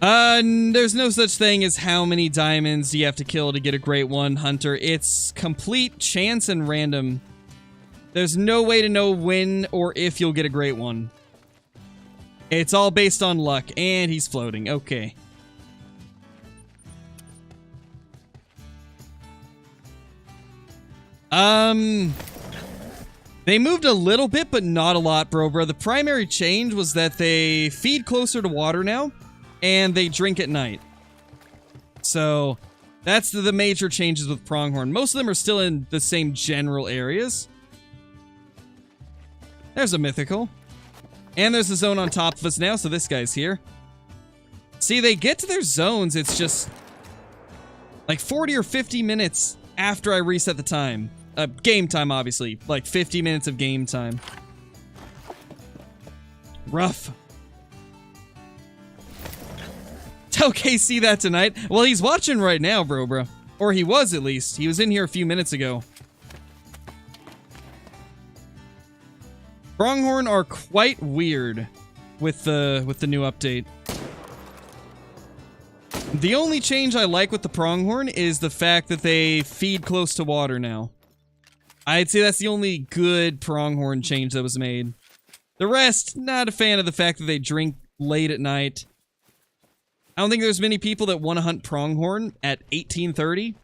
There's no such thing as how many diamonds you have to kill to get a Great One, Hunter. It's complete chance and random. There's no way to know when or if you'll get a Great One. It's all based on luck, and he's floating. Okay. They moved a little bit, but not a lot, bro. The primary change was that they feed closer to water now, and they drink at night. So, that's the major changes with pronghorn. Most of them are still in the same general areas. There's a mythical. And there's a zone on top of us now, so this guy's here. See, they get to their zones, it's just like 40 or 50 minutes after I reset the time. Game time, obviously. Like 50 minutes of game time. Rough. Tell KC that tonight. Well, he's watching right now, bro. Or he was, at least. He was in here a few minutes ago. Pronghorn are quite weird with the new update. The only change I like with the pronghorn is the fact that they feed close to water now. I'd say that's the only good pronghorn change that was made. The rest, not a fan of the fact that they drink late at night. I don't think there's many people that want to hunt pronghorn at 1830.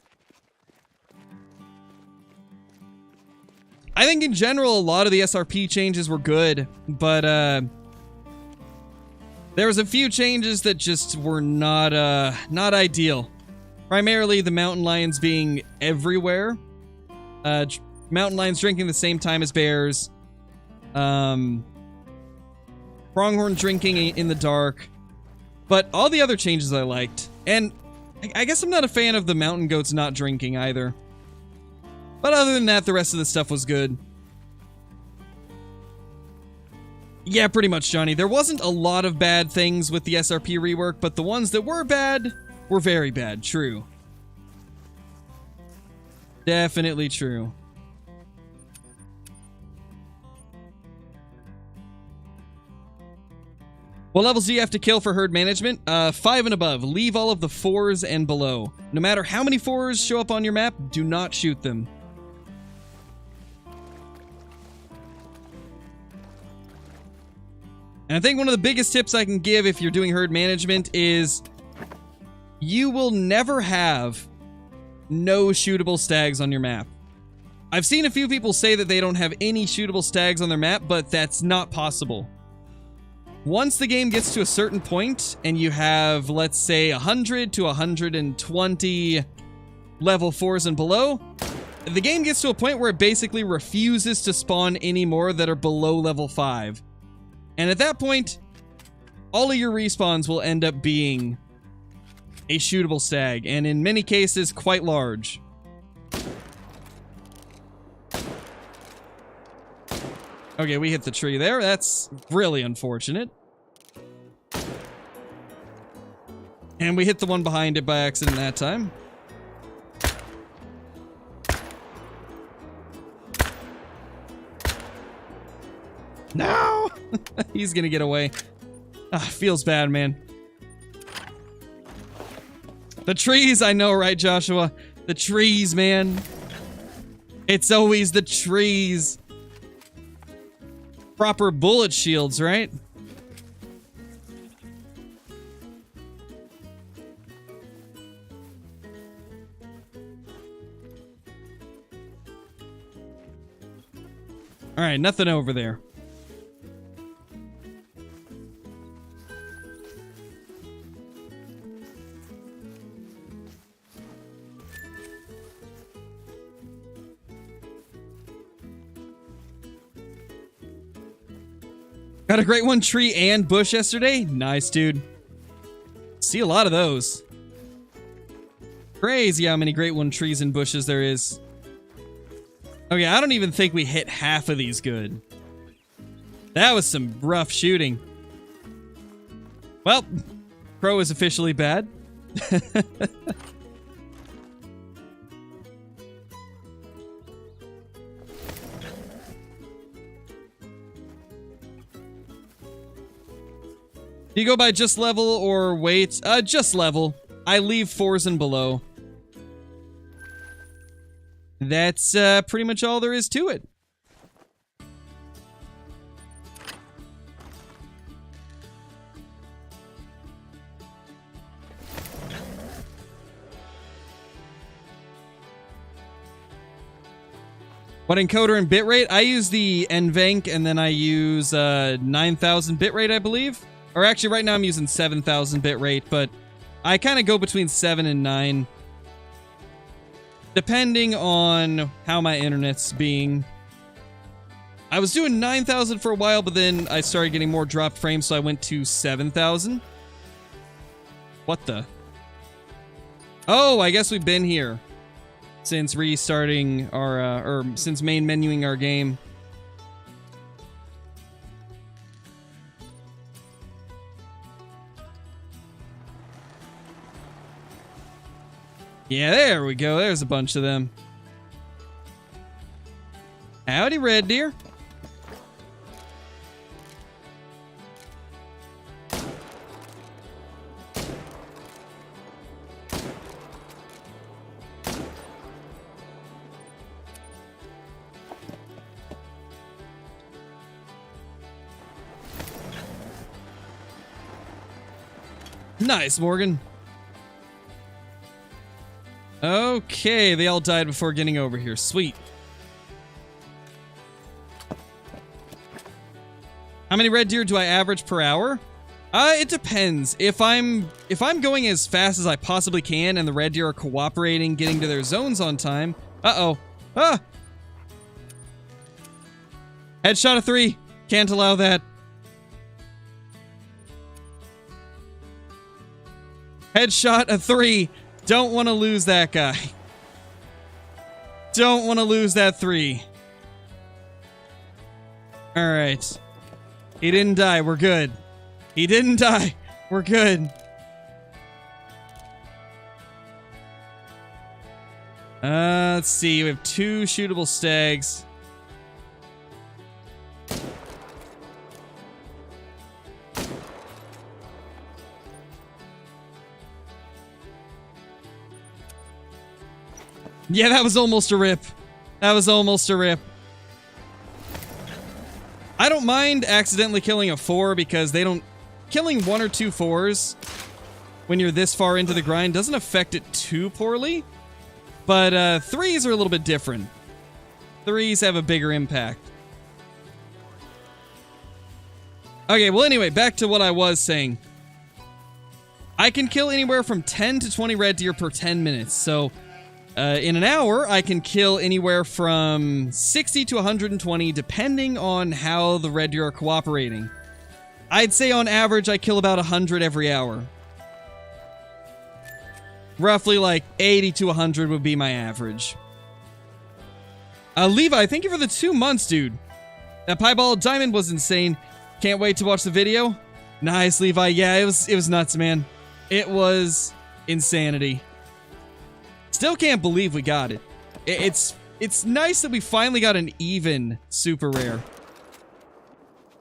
I think in general, a lot of the SRP changes were good, but there was a few changes that just were not ideal. Primarily the mountain lions being everywhere. Mountain lions drinking the same time as bears. Pronghorn drinking in the dark. But all the other changes I liked. And I guess I'm not a fan of the mountain goats not drinking either. But other than that, the rest of the stuff was good. Yeah, pretty much, Johnny. There wasn't a lot of bad things with the SRP rework, but the ones that were bad were very bad. True. Definitely true. What levels do you have to kill for herd management? 5 and above. Leave all of the 4s and below. No matter how many 4s show up on your map, do not shoot them. And I think one of the biggest tips I can give if you're doing herd management is you will never have no shootable stags on your map. I've seen a few people say that they don't have any shootable stags on their map, but that's not possible. Once the game gets to a certain point and you have, let's say, 100 to 120 level 4s and below, the game gets to a point where it basically refuses to spawn any more that are below level 5. And at that point, all of your respawns will end up being a shootable stag, and in many cases, quite large. Okay, we hit the tree there. That's really unfortunate. And we hit the one behind it by accident that time. No! He's gonna get away. Feels bad, man. The trees, I know, right, Joshua? The trees, man. It's always the trees. Proper bullet shields, right? All right, nothing over there. Got a great one, tree and bush yesterday. Nice, dude. See a lot of those. Crazy how many great one trees and bushes there is. Okay, I don't even think we hit half of these good. That was some rough shooting. Well, Crow is officially bad. Do you go by just level or weight? Just level. I leave 4s and below. That's pretty much all there is to it. What encoder and bitrate? I use the NVENC and then I use 9,000 bitrate, I believe. Or actually, right now I'm using 7,000 bitrate, but I kind of go between 7 and 9. Depending on how my internet's being. I was doing 9,000 for a while, but then I started getting more dropped frames, so I went to 7,000. What the? Oh, I guess we've been here since restarting our, or since main menuing our game. Yeah, there we go. There's a bunch of them. Howdy, red deer. Nice, Morgan. Okay, they all died before getting over here. Sweet. How many red deer do I average per hour? It depends. If I'm going as fast as I possibly can and the red deer are cooperating, getting to their zones on time. Uh-oh. Ah! Headshot of 3. Can't allow that. Headshot a 3. Don't want to lose that guy. Don't want to lose that 3. Alright. He didn't die. We're good. He didn't die. We're good. Let's see. We have 2 shootable stags. Yeah, that was almost a rip. That was almost a rip. I don't mind accidentally killing a 4 because they don't... Killing 1 or 2 4s when you're this far into the grind doesn't affect it too poorly. But 3s are a little bit different. 3s have a bigger impact. Okay, well anyway, back to what I was saying. I can kill anywhere from 10 to 20 red deer per 10 minutes. So in an hour, I can kill anywhere from 60 to 120 depending on how the red deer are cooperating. I'd say on average I kill about 100 every hour. Roughly like 80 to 100 would be my average. Levi, thank you for the 2 months, dude. That pieball diamond was insane. Can't wait to watch the video. Nice, Levi. Yeah, it was nuts, man. It was insanity. Still can't believe we got it. It's nice that we finally got an even super rare.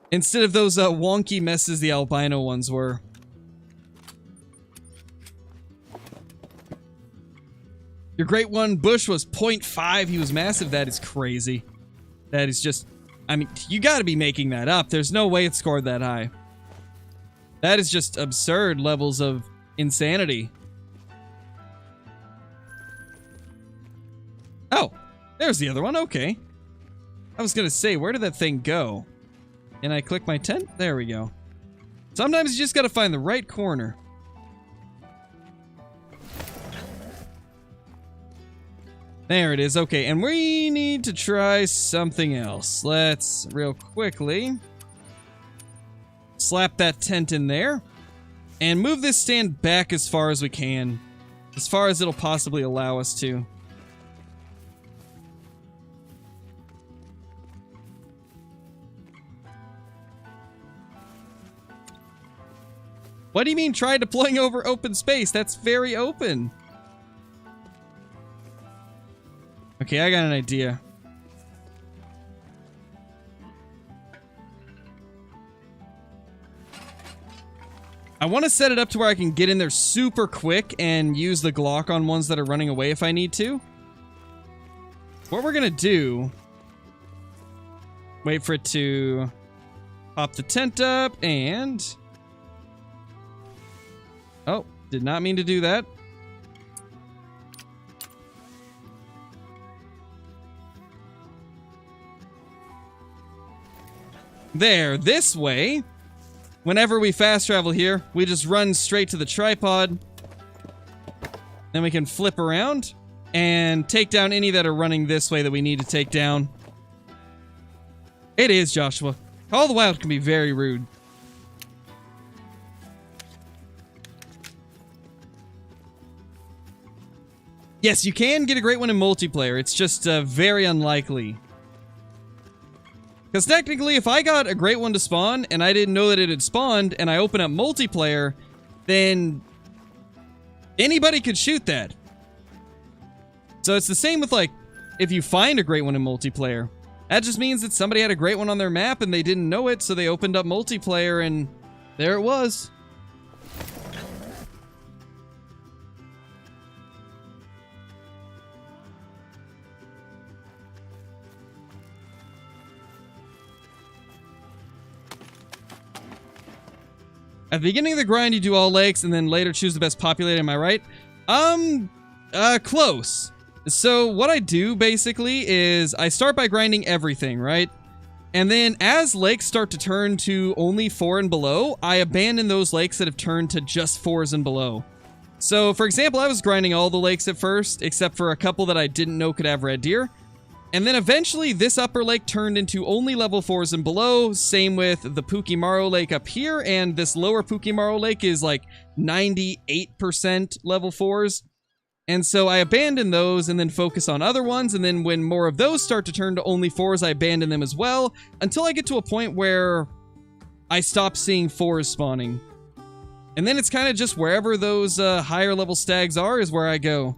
Instead of those wonky messes the albino ones were. Your great one, Bush, was 0.5. He was massive. That is crazy. That is just... I mean, you gotta be making that up. There's no way it scored that high. That is just absurd levels of insanity. Oh, there's the other one. Okay. I was gonna say, where did that thing go? And I click my tent? There we go. Sometimes you just gotta find the right corner. There it is. Okay, and we need to try something else. Let's real quickly slap that tent in there and move this stand back as far as we can. As far as it'll possibly allow us to. What do you mean try deploying over open space? That's very open. Okay, I got an idea. I want to set it up to where I can get in there super quick and use the Glock on ones that are running away if I need to. What we're gonna do... Wait for it to pop the tent up and... Oh, did not mean to do that. There, this way, whenever we fast travel here, we just run straight to the tripod. Then we can flip around and take down any that are running this way that we need to take down. It is, Joshua. Call of the Wild can be very rude. Yes, you can get a great one in multiplayer. It's just very unlikely. Because technically, if I got a great one to spawn, and I didn't know that it had spawned, and I open up multiplayer, then anybody could shoot that. So it's the same with, like, if you find a great one in multiplayer. That just means that somebody had a great one on their map, and they didn't know it, so they opened up multiplayer, and there it was. At the beginning of the grind, you do all lakes, and then later choose the best populated, am I right? Close. So what I do, basically, is I start by grinding everything, right? And then as lakes start to turn to only 4 and below, I abandon those lakes that have turned to just 4s and below. So, for example, I was grinding all the lakes at first, except for a couple that I didn't know could have red deer. And then eventually this upper lake turned into only level 4s and below. Same with the Pukimaro Lake up here. And this lower Pukimaro Lake is like 98% level 4s. And so I abandoned those and then focus on other ones. And then when more of those start to turn to only 4s, I abandon them as well. Until I get to a point where I stop seeing 4s spawning. And then it's kind of just wherever those higher level stags are is where I go.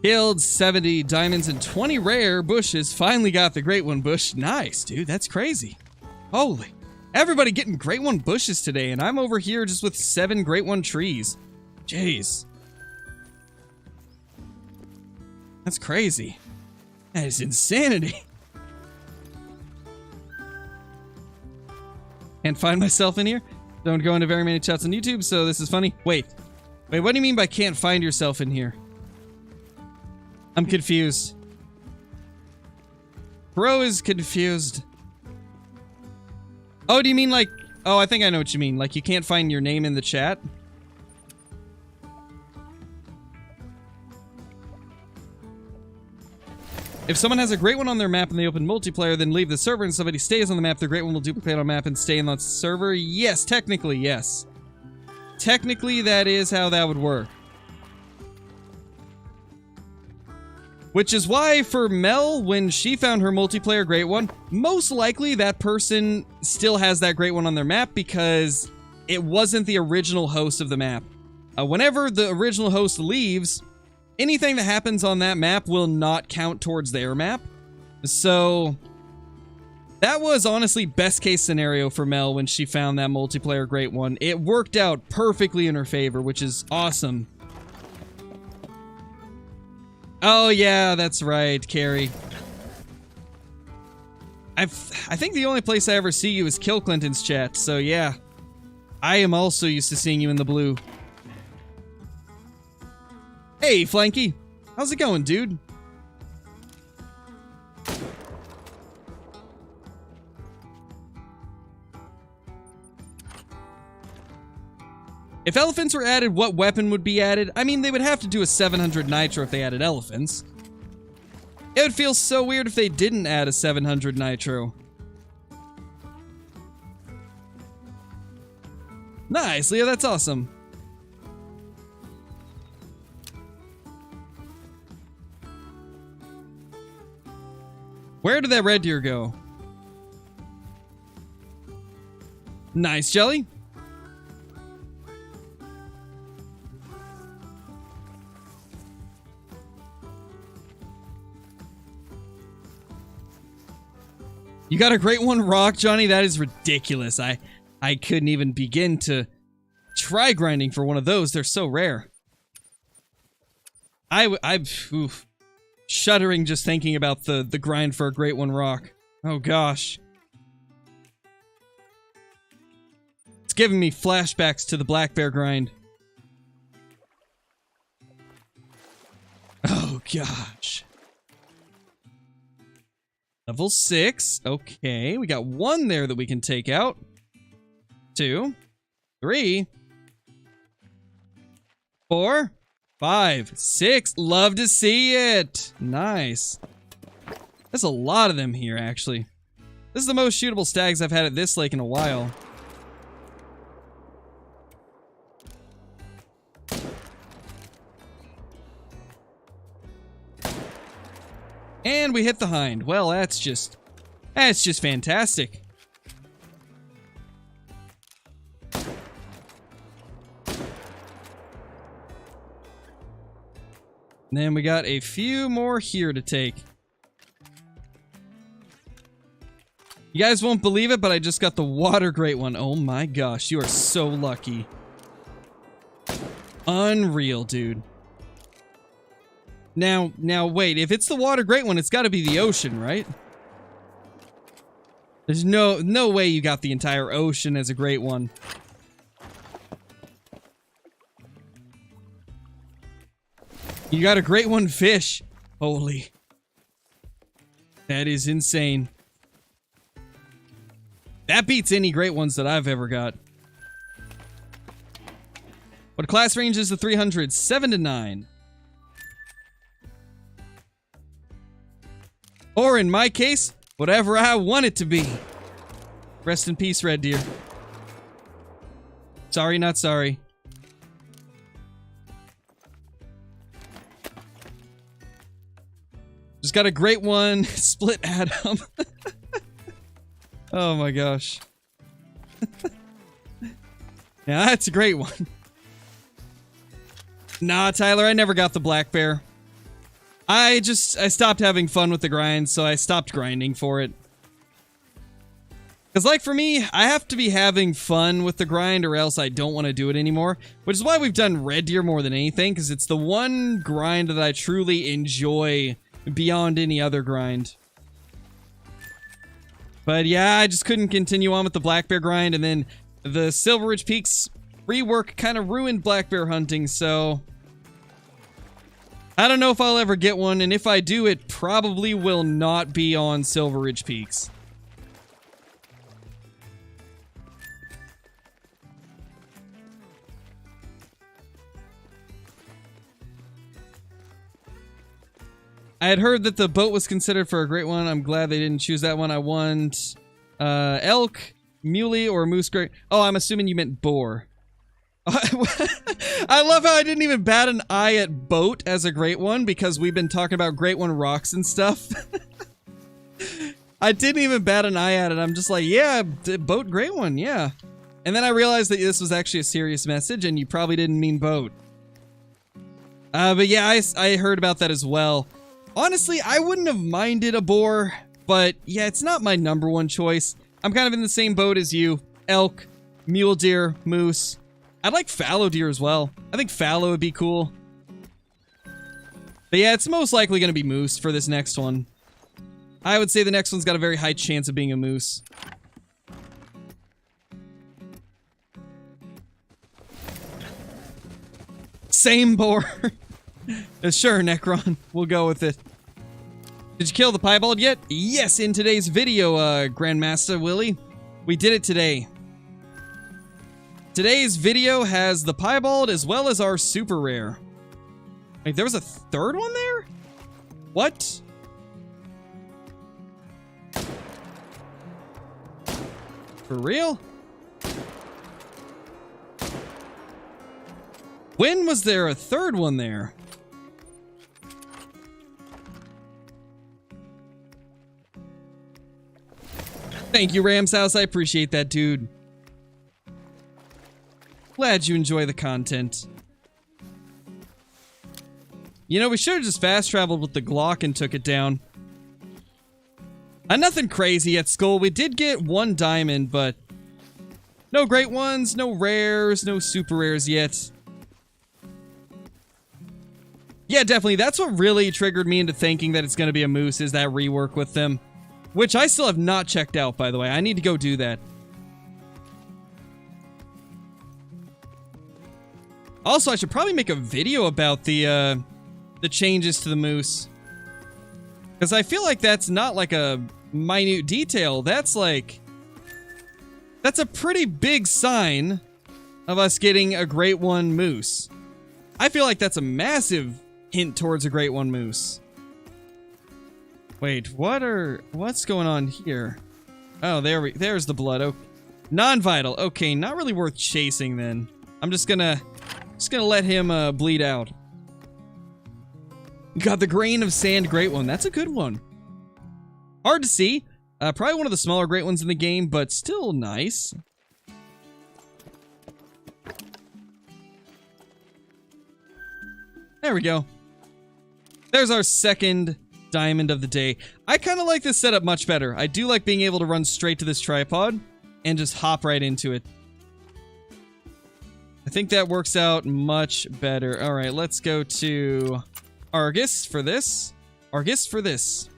Killed 70 diamonds and 20 rare bushes. Finally got the Great One bush. Nice, dude. That's crazy. Holy. Everybody getting Great One bushes today, and I'm over here just with 7 Great One trees. Jeez. That's crazy. That is insanity. Can't find myself in here. Don't go into very many chats on YouTube, so this is funny. Wait, what do you mean by can't find yourself in here? I'm confused. Bro is confused. Oh, do you mean like... Oh, I think I know what you mean. Like you can't find your name in the chat? If someone has a Great One on their map and they open multiplayer, then leave the server and somebody stays on the map, the Great One will duplicate on map and stay on the server? Yes, technically, yes. Technically, that is how that would work. Which is why for Mel, when she found her multiplayer Great One, most likely that person still has that Great One on their map because it wasn't the original host of the map. Whenever the original host leaves, anything that happens on that map will not count towards their map. So that was honestly best case scenario for Mel when she found that multiplayer Great One. It worked out perfectly in her favor, which is awesome. Oh yeah, that's right, Carrie. I think the only place I ever see you is Kill Clinton's chat, so yeah. I am also used to seeing you in the blue. Hey, Flanky. How's it going, dude? If elephants were added, what weapon would be added? I mean, they would have to do a 700 nitro if they added elephants. It would feel so weird if they didn't add a 700 nitro. Nice, Leah, that's awesome. Where did that red deer go? Nice, Jelly. You got a Great One rock, Johnny? That is ridiculous. I couldn't even begin to try grinding for one of those. They're so rare. Oof. Shuddering just thinking about the grind for a Great One rock. Oh gosh. It's giving me flashbacks to the black bear grind. Oh gosh. Level 6. Okay, we got 1 there that we can take out. 2, 3, 4, 5, 6. Love to see it. Nice. There's a lot of them here, actually. This is the most shootable stags I've had at this lake in a while. And we hit the hind. Well, that's just fantastic. And then we got a few more here to take. You guys won't believe it, but I just got the water Great One. Oh my gosh, you are so lucky. Unreal, dude. Now wait, if it's the water Great One, it's got to be the ocean, right? There's no way you got the entire ocean as a Great One. You got a Great One fish. Holy. That is insane. That beats any great ones that I've ever got. What class range is the 300? 7 to 9. Or in my case, whatever I want it to be. Rest in peace, Red Deer. Sorry, not sorry. Just got a great one. Split Atom. Oh my gosh. Yeah, that's a great one. Nah, Tyler, I never got the black bear. I stopped having fun with the grind, so I stopped grinding for it. Because, like, for me, I have to be having fun with the grind or else I don't want to do it anymore. Which is why we've done Red Deer more than anything, because it's the one grind that I truly enjoy beyond any other grind. But yeah, I just couldn't continue on with the black bear grind, and then the Silver Ridge Peaks rework kind of ruined black bear hunting, so I don't know if I'll ever get one, and if I do, it probably will not be on Silver Ridge Peaks. I had heard that the boat was considered for a great one. I'm glad they didn't choose that one. I want elk, muley, or moose great. Oh, I'm assuming you meant boar. I love how I didn't even bat an eye at boat as a great one because we've been talking about great one rocks and stuff. I didn't even bat an eye at it. I'm just like, yeah, boat great one, yeah. And then I realized that this was actually a serious message and you probably didn't mean boat. But yeah, I heard about that as well. Honestly, I wouldn't have minded a boar, but yeah, it's not my number one choice. I'm kind of in the same boat as you. Elk, mule deer, moose. I'd like fallow deer as well. I think fallow would be cool. But yeah, it's most likely going to be moose for this next one. I would say the next one's got a very high chance of being a moose. Same boar. Sure, Necron. We'll go with it. Did you kill the piebald yet? Yes, in today's video, Grandmaster Willie. We did it today. Today's video has the piebald as well as our super rare. Wait, there was a third one there? What? For real? When was there a third one there? Thank you, Rams House. I appreciate that, dude. Glad you enjoy the content. You know, we should have just fast traveled with the Glock and took it down. Nothing crazy at Skull. We did get 1 diamond, but no great ones, no rares, no super rares yet. Yeah, definitely. That's what really triggered me into thinking that it's going to be a moose, is that rework with them. Which I still have not checked out, by the way. I need to go do that. Also, I should probably make a video about the changes to the moose. Because I feel like that's not like a minute detail. That's like... That's a pretty big sign of us getting a Great One moose. I feel like that's a massive hint towards a Great One moose. Wait, what's going on here? Oh, there's the blood. Okay. Non-vital. Okay, not really worth chasing then. I'm just gonna let him bleed out. Got the grain of sand great one. That's a good one. Hard to see. Probably one of the smaller great ones in the game, but still nice. There we go. There's our second diamond of the day. I kind of like this setup much better. I do like being able to run straight to this tripod and just hop right into it. I think that works out much better. All right, let's go to Argus for this. Argus for this.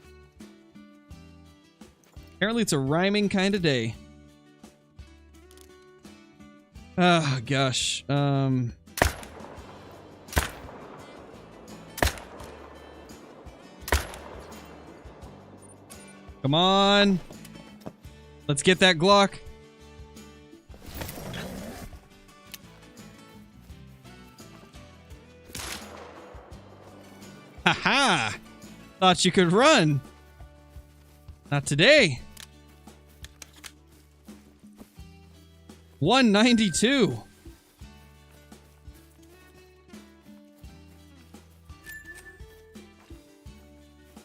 Apparently it's a rhyming kind of day. Oh, gosh. Come on. Let's get that Glock. Haha! Thought you could run. Not today. 192.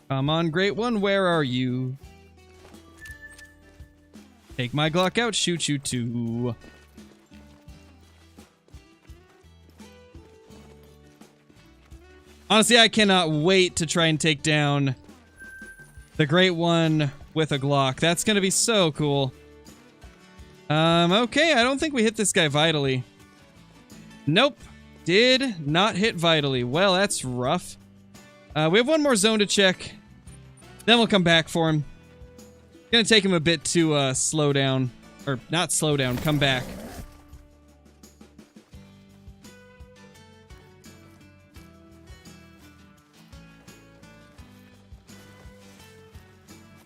Come on, Great One, where are you? Take my Glock out, shoot you too. Honestly, I cannot wait to try and take down the Great One with a Glock. That's gonna be so cool. Okay, I don't think we hit this guy vitally. Nope. Did not hit vitally. Well, that's rough. We have one more zone to check. Then we'll come back for him. Gonna take him a bit to slow down. Or not slow down, come back.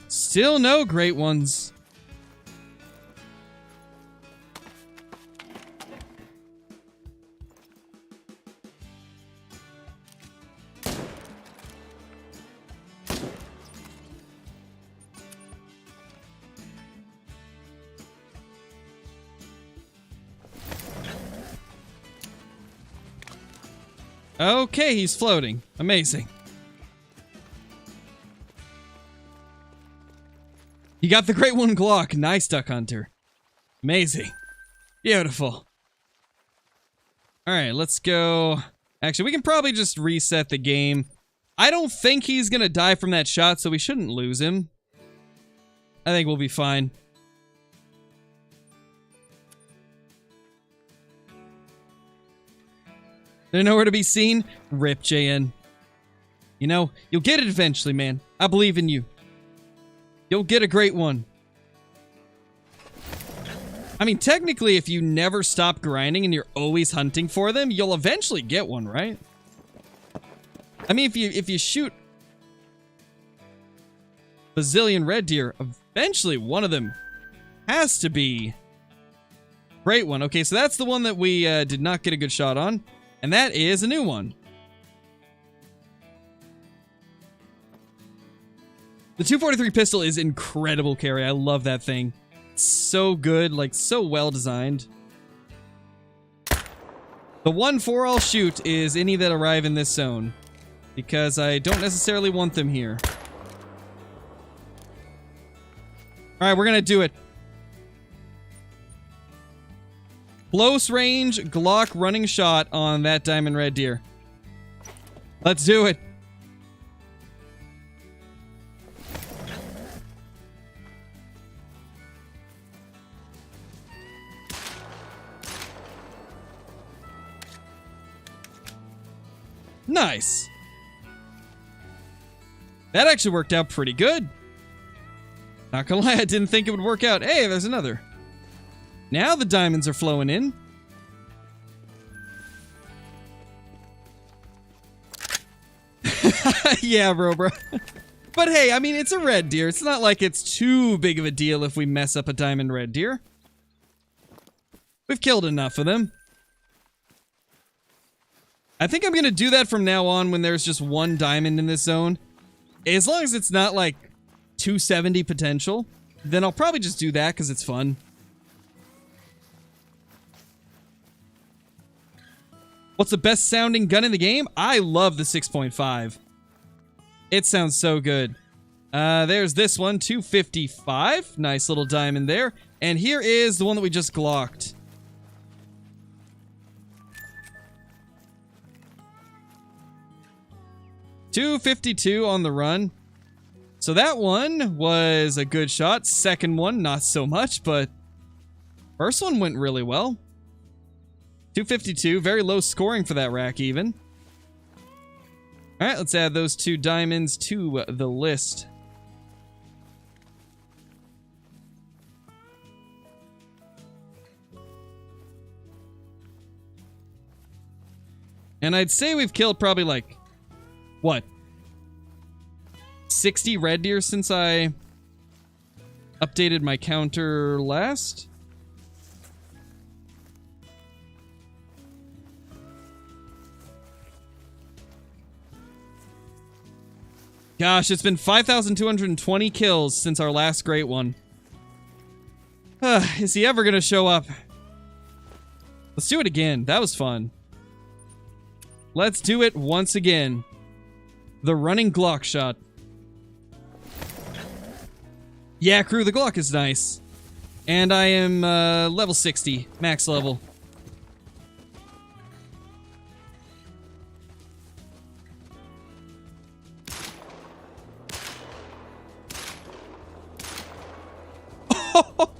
Still no Great Ones. Okay, he's floating. Amazing. You got the Great One Glock. Nice, Duck Hunter. Amazing. Beautiful. Alright, let's go. Actually, we can probably just reset the game. I don't think he's gonna die from that shot, so we shouldn't lose him. I think we'll be fine. They're nowhere to be seen. Rip, JN. You know, you'll get it eventually, man. I believe in you. You'll get a Great One. I mean, technically, if you never stop grinding and you're always hunting for them, you'll eventually get one, right? I mean, if you shoot a bazillion red deer, eventually one of them has to be Great One. Okay, so that's the one that we did not get a good shot on. And that is a new one. The 243 pistol is incredible carry. I love that thing. It's so good, like so well designed. The 1-4 I'll shoot is any that arrive in this zone, because I don't necessarily want them here. Alright, we're gonna do it. Close range Glock running shot on that diamond red deer. Let's do it. Nice. That actually worked out pretty good. Not gonna lie, I didn't think it would work out. Hey, there's another. Now the diamonds are flowing in. Yeah, bro. But hey, I mean, it's a red deer. It's not like it's too big of a deal if we mess up a diamond red deer. We've killed enough of them. I think I'm gonna do that from now on when there's just one diamond in this zone. As long as it's not like 270 potential, then I'll probably just do that because it's fun. What's the best sounding gun in the game? I love the 6.5. It sounds so good. There's this one, 255. Nice little diamond there. And here is the one that we just glocked. .252 on the run. So that one was a good shot. Second one, not so much, but first one went really well. 252, very low scoring for that rack even. Alright, let's add those 2 diamonds to the list. And I'd say we've killed probably like, what? 60 red deer since I updated my counter last. Gosh, it's been 5,220 kills since our last great one. Is he ever gonna show up? Let's do it again. That was fun. Let's do it once again. The running Glock shot. Yeah, crew, the Glock is nice. And I am level 60, max level.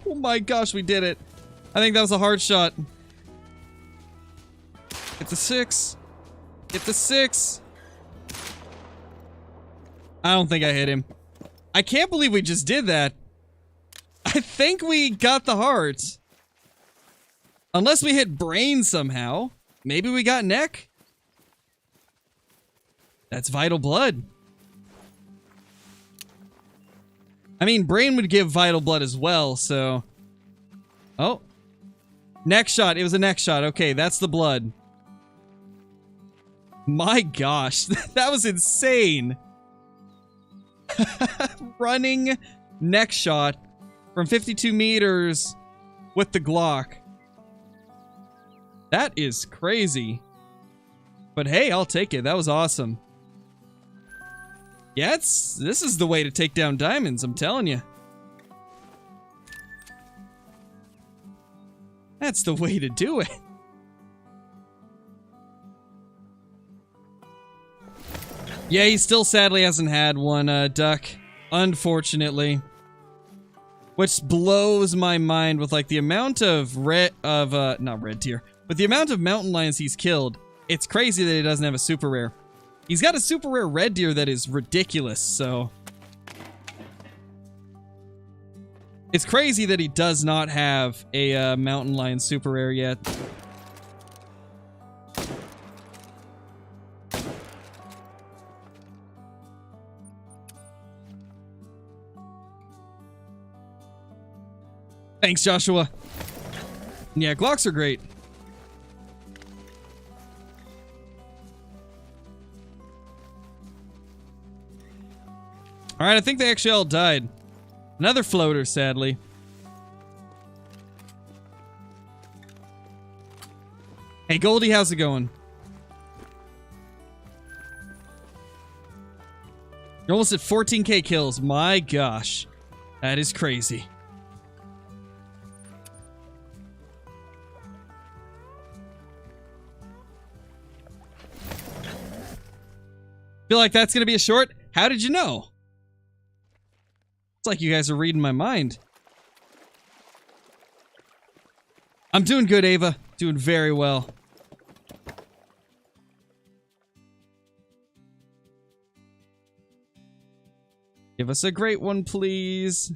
Oh my gosh, we did it. I think that was a hard shot. Get the 6. Get the 6. I don't think I hit him. I can't believe we just did that. I think we got the heart. Unless we hit brain somehow. Maybe we got neck? That's vital blood. I mean, brain would give vital blood as well, so... Oh. Neck shot. It was a neck shot. Okay, that's the blood. My gosh. That was insane. Running neck shot from 52 meters with the Glock. That is crazy. But hey, I'll take it. That was awesome. Yeah, this is the way to take down diamonds, I'm telling you. That's the way to do it. Yeah, he still sadly hasn't had one, Duck. Unfortunately. Which blows my mind with, like, the amount of not red tier, but the amount of mountain lions he's killed. It's crazy that he doesn't have a super rare. He's got a super rare red deer that is ridiculous, so... It's crazy that he does not have a mountain lion super rare yet. Thanks, Joshua. Yeah, Glocks are great. Alright, I think they actually all died. Another floater, sadly. Hey, Goldie, how's it going? You're almost at 14k kills. My gosh. That is crazy. Feel like that's gonna be a short? How did you know? It's like you guys are reading my mind. I'm doing good, Ava. Doing very well. Give us a great one, please.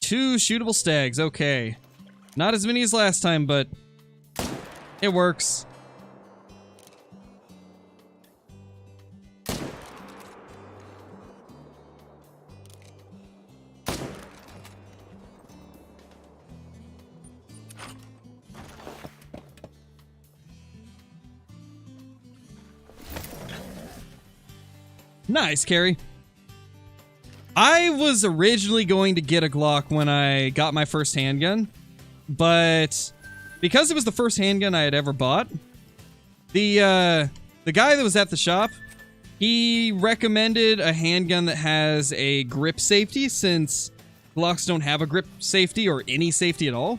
Two shootable stags. Okay. Not as many as last time, but it works. Nice, Carrie. I was originally going to get a Glock when I got my first handgun, but because it was the first handgun I had ever bought, the guy that was at the shop, he recommended a handgun that has a grip safety, since Glocks don't have a grip safety or any safety at all.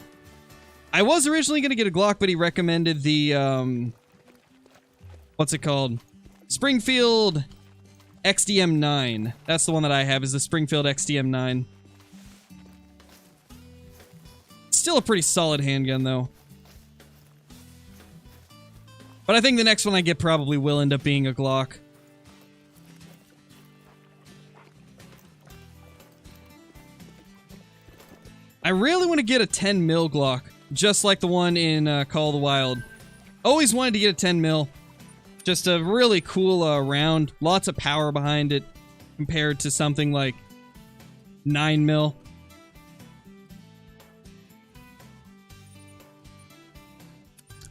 I was originally going to get a Glock, but he recommended the, what's it called? Springfield XDM9. That's the one that I have, is the Springfield XDM9. Still a pretty solid handgun, though. But I think the next one I get probably will end up being a Glock. I really want to get a 10 mil Glock, just like the one in Call of the Wild. Always wanted to get a 10 mil. Just a really cool round. Lots of power behind it compared to something like 9 mil.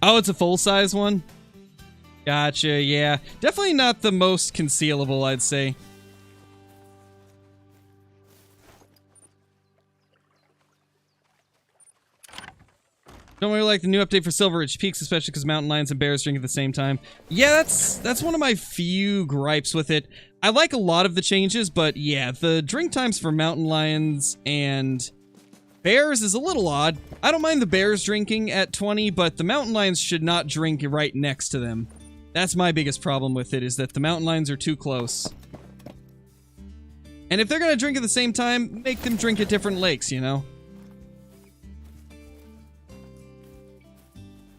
Oh, it's a full-size one? Gotcha, yeah. Definitely not the most concealable, I'd say. Don't really like the new update for Silver Ridge Peaks, especially because mountain lions and bears drink at the same time. Yeah, that's one of my few gripes with it. I like a lot of the changes, but yeah, the drink times for mountain lions and bears is a little odd. I don't mind the bears drinking at 20, but the mountain lions should not drink right next to them. That's my biggest problem with it, is that the mountain lions are too close. And if they're gonna drink at the same time, make them drink at different lakes, you know?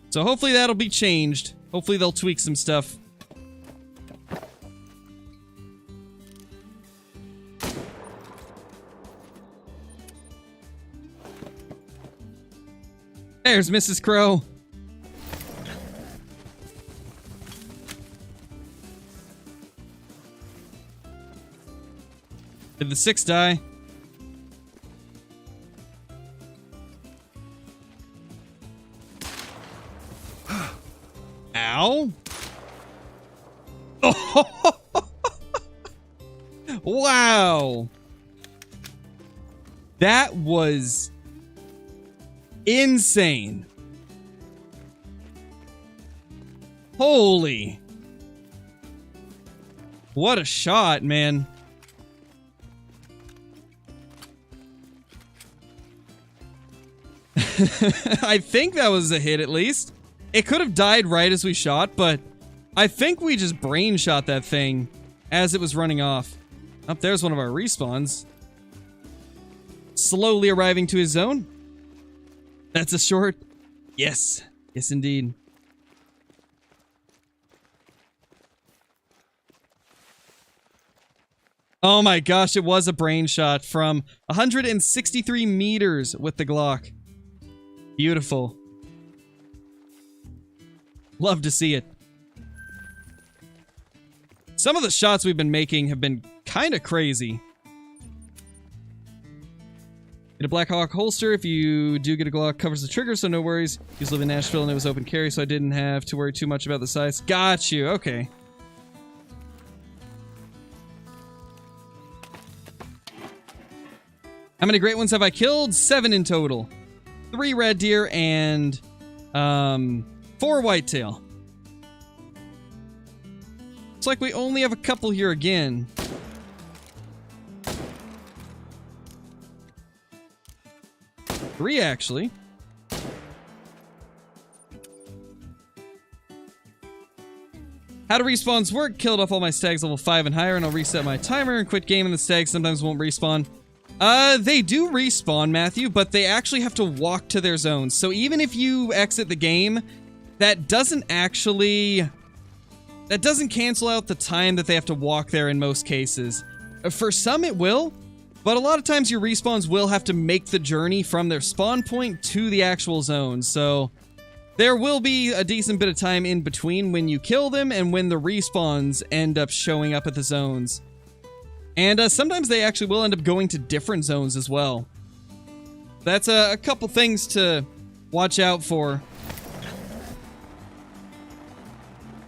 So hopefully that'll be changed. Hopefully they'll tweak some stuff. There's Mrs. Crow. Did the 6 die? Ow. Oh. Wow. That was insane. Holy. What a shot, man. I think that was a hit at least. It could have died right as we shot, but I think we just brain shot that thing as it was running off. Up there's one of our respawns. Slowly arriving to his zone. That's a short. Yes. Yes, indeed. Oh my gosh, it was a brain shot from 163 meters with the Glock. Beautiful. Love to see it. Some of the shots we've been making have been kind of crazy. Get a Black Hawk holster. If you do get a Glock, covers the trigger, so no worries. Used to live in Nashville and it was open carry, so I didn't have to worry too much about the size. Got you. Okay. How many great ones have I killed? 7 in total. 3 red deer and 4 whitetail. Looks like we only have a couple here again. Three, actually. How do respawns work? Killed off all my stags level 5 and higher, and I'll reset my timer and quit game, and the stags sometimes won't respawn. They do respawn, Matthew, but they actually have to walk to their zones. So even if you exit the game, that doesn't cancel out the time that they have to walk there in most cases. For some it will, but a lot of times your respawns will have to make the journey from their spawn point to the actual zone. So there will be a decent bit of time in between when you kill them and when the respawns end up showing up at the zones. And sometimes they actually will end up going to different zones as well. That's a couple things to watch out for.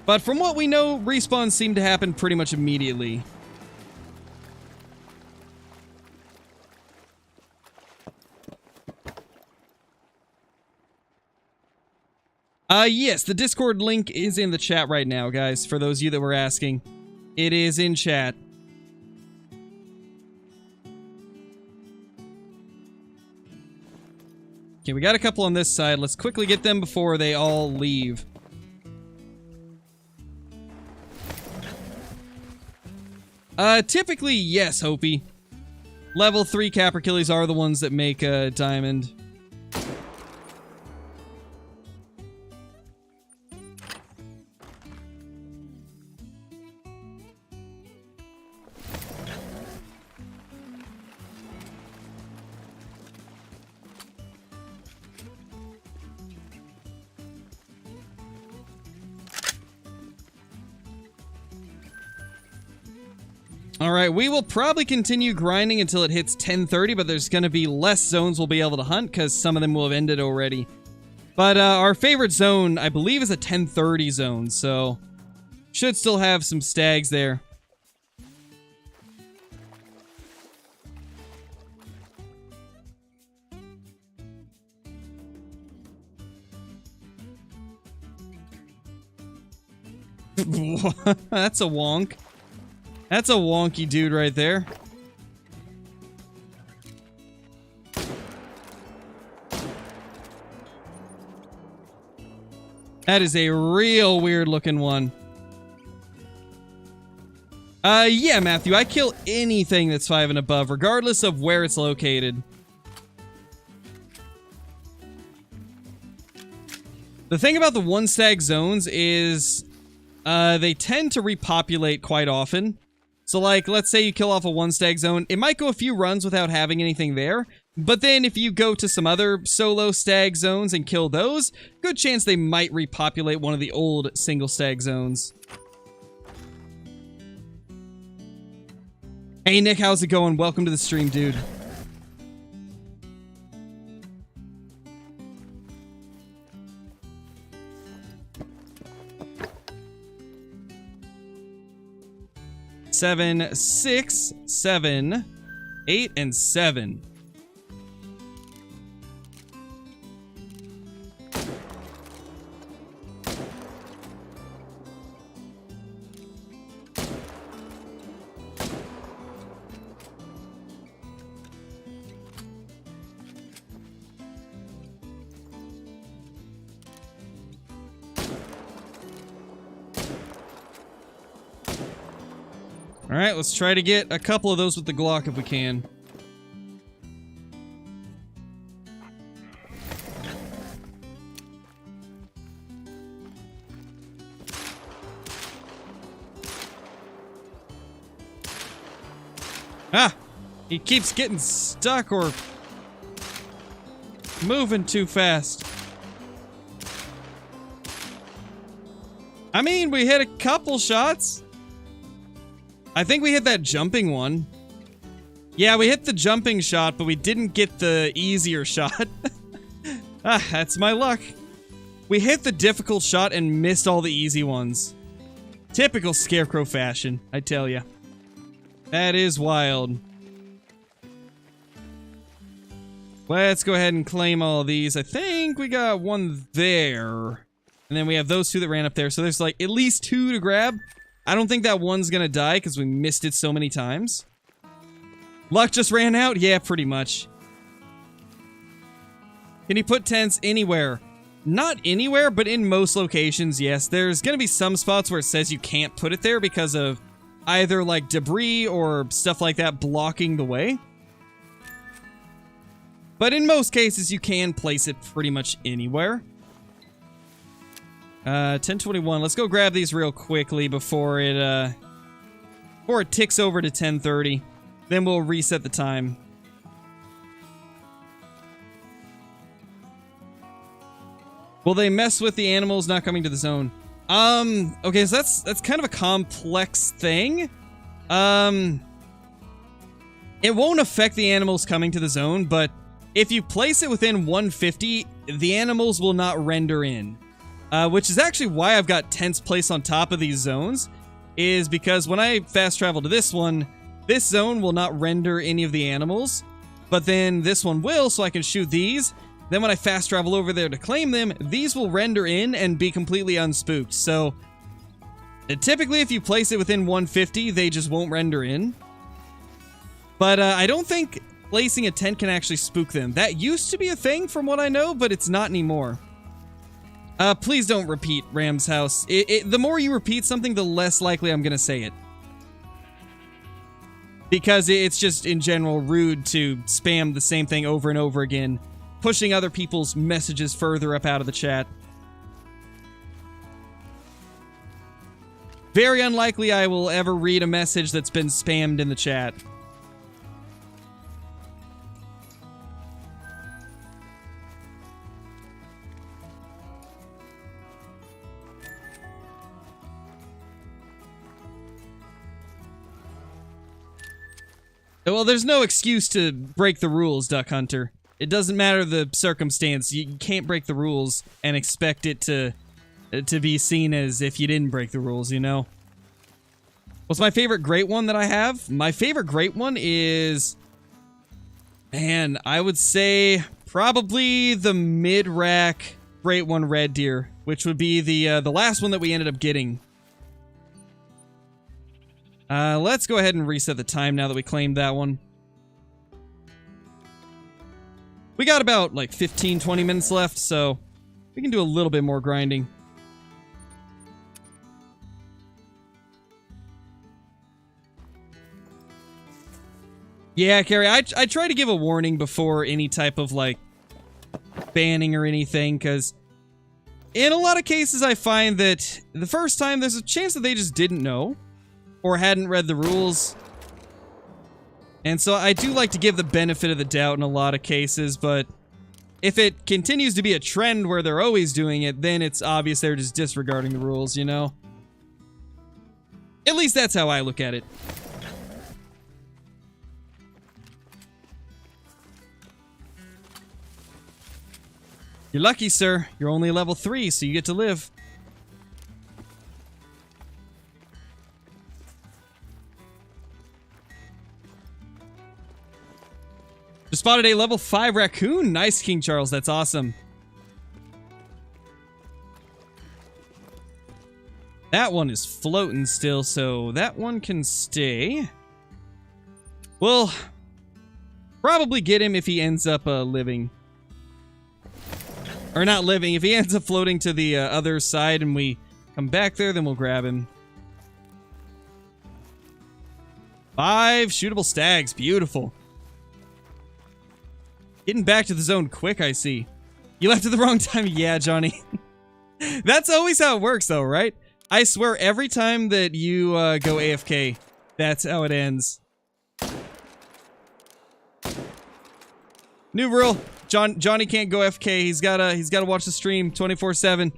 But from what we know, respawns seem to happen pretty much immediately. Yes, the Discord link is in the chat right now, guys, for those of you that were asking. It is in chat. Okay, we got a couple on this side. Let's quickly get them before they all leave. Typically, yes, Hopi. Level 3 Caperkillies are the ones that make a diamond. All right, we will probably continue grinding until it hits 10:30, but there's going to be less zones we'll be able to hunt because some of them will have ended already. But our favorite zone, I believe, is a 10:30 zone, so should still have some stags there. That's a wonk. That's a wonky dude right there. That is a real weird looking one. Yeah, Matthew, I kill anything that's 5 and above, regardless of where it's located. The thing about the 1-stag zones is they tend to repopulate quite often. So, like, let's say you kill off a 1-stag zone, it might go a few runs without having anything there, but then if you go to some other solo stag zones and kill those, good chance they might repopulate one of the old single stag zones. Hey Nick, how's it going? Welcome to the stream, dude. Seven, 6, 7, 8, and 7. Alright, let's try to get a couple of those with the Glock if we can. Ah! He keeps getting stuck or moving too fast. I mean, we hit a couple shots. I think we hit that jumping one. Yeah, we hit the jumping shot, but we didn't get the easier shot. Ah, that's my luck. We hit the difficult shot and missed all the easy ones. Typical Scarecrow fashion, I tell ya. That is wild. Let's go ahead and claim all of these. I think we got one there. And then we have those two that ran up there. So there's like at least 2 to grab. I don't think that one's gonna die because we missed it so many times. Luck just ran out? Yeah, pretty much. Can you put tents anywhere? Not anywhere, but in most locations, yes. There's gonna be some spots where it says you can't put it there because of either like debris or stuff like that blocking the way. But in most cases, you can place it pretty much anywhere. 10:21. Let's go grab these real quickly before it ticks over to 10:30. Then we'll reset the time. Will they mess with the animals not coming to the zone? Okay, so that's kind of a complex thing. It won't affect the animals coming to the zone, but if you place it within 150, the animals will not render in. Which is actually why I've got tents placed on top of these zones, is because when I fast travel to this one, this zone will not render any of the animals, but then this one will, so I can shoot these. Then when I fast travel over there to claim them, these will render in and be completely unspooked. So typically if you place it within 150, they just won't render in. But I don't think placing a tent can actually spook them. That used to be a thing from what I know, but it's not anymore. Please don't repeat Ram's house. The more you repeat something, the less likely I'm gonna say it. Because it's just, in general, rude to spam the same thing over and over again, pushing other people's messages further up out of the chat. Very unlikely I will ever read a message that's been spammed in the chat. Well, there's no excuse to break the rules, Duck Hunter. It doesn't matter the circumstance. You can't break the rules and expect it to be seen as if you didn't break the rules, you know? What's my favorite great one that I have? My favorite great one is... Man, I would say probably the mid-rack great one Red Deer, which would be the last one that we ended up getting. Let's go ahead and reset the time now that we claimed that one. We got about like 15-20 minutes left, so we can do a little bit more grinding. Yeah, Carrie, I try to give a warning before any type of, like, banning or anything, because in a lot of cases I find that the first time there's a chance that they just didn't know or hadn't read the rules. And so I do like to give the benefit of the doubt in a lot of cases, but if it continues to be a trend where they're always doing it, then it's obvious they're just disregarding the rules, you know? At least that's how I look at it. You're lucky, sir. You're only level 3, so you get to live. Just spotted a level 5 raccoon. Nice, King Charles. That's awesome. That one is floating still, so that one can stay. We'll probably get him if he ends up living. Or not living. If he ends up floating to the other side and we come back there, then we'll grab him. 5 shootable stags. Beautiful. Getting back to the zone quick, I see. You left at the wrong time. Yeah, Johnny. That's always how it works, though, right? I swear, every time that you go AFK, that's how it ends. New rule. Johnny can't go FK. He's gotta watch the stream 24/7.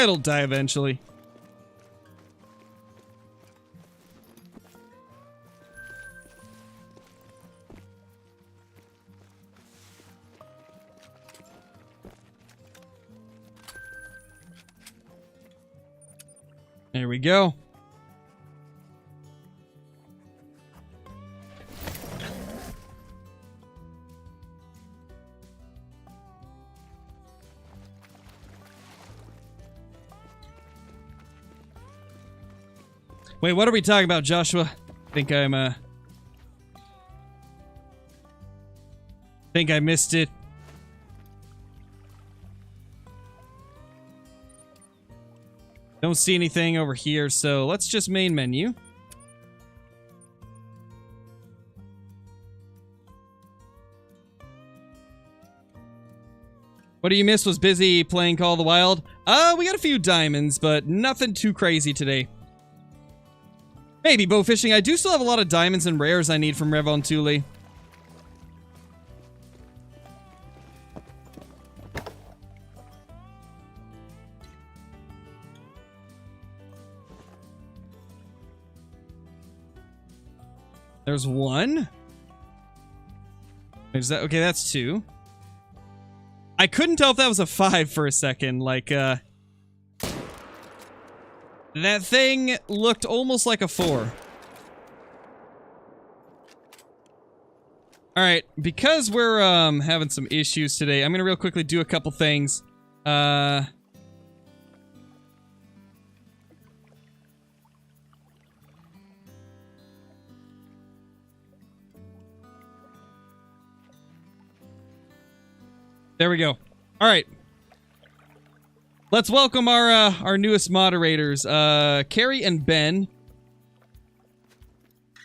It'll die eventually. There we go. Wait, what are we talking about, Joshua? Think I missed it. Don't see anything over here, so let's just main menu. What do you miss? Was busy playing Call of the Wild? We got a few diamonds, but nothing too crazy today. Maybe bow fishing. I do still have a lot of diamonds and rares I need from Revon Thule. There's one. Is that okay? That's 2. I couldn't tell if that was a 5 for a second. Like, that thing looked almost like a 4. Alright, because we're having some issues today, I'm gonna real quickly do a couple things. There we go. Alright. Let's welcome our newest moderators, Carrie and Ben.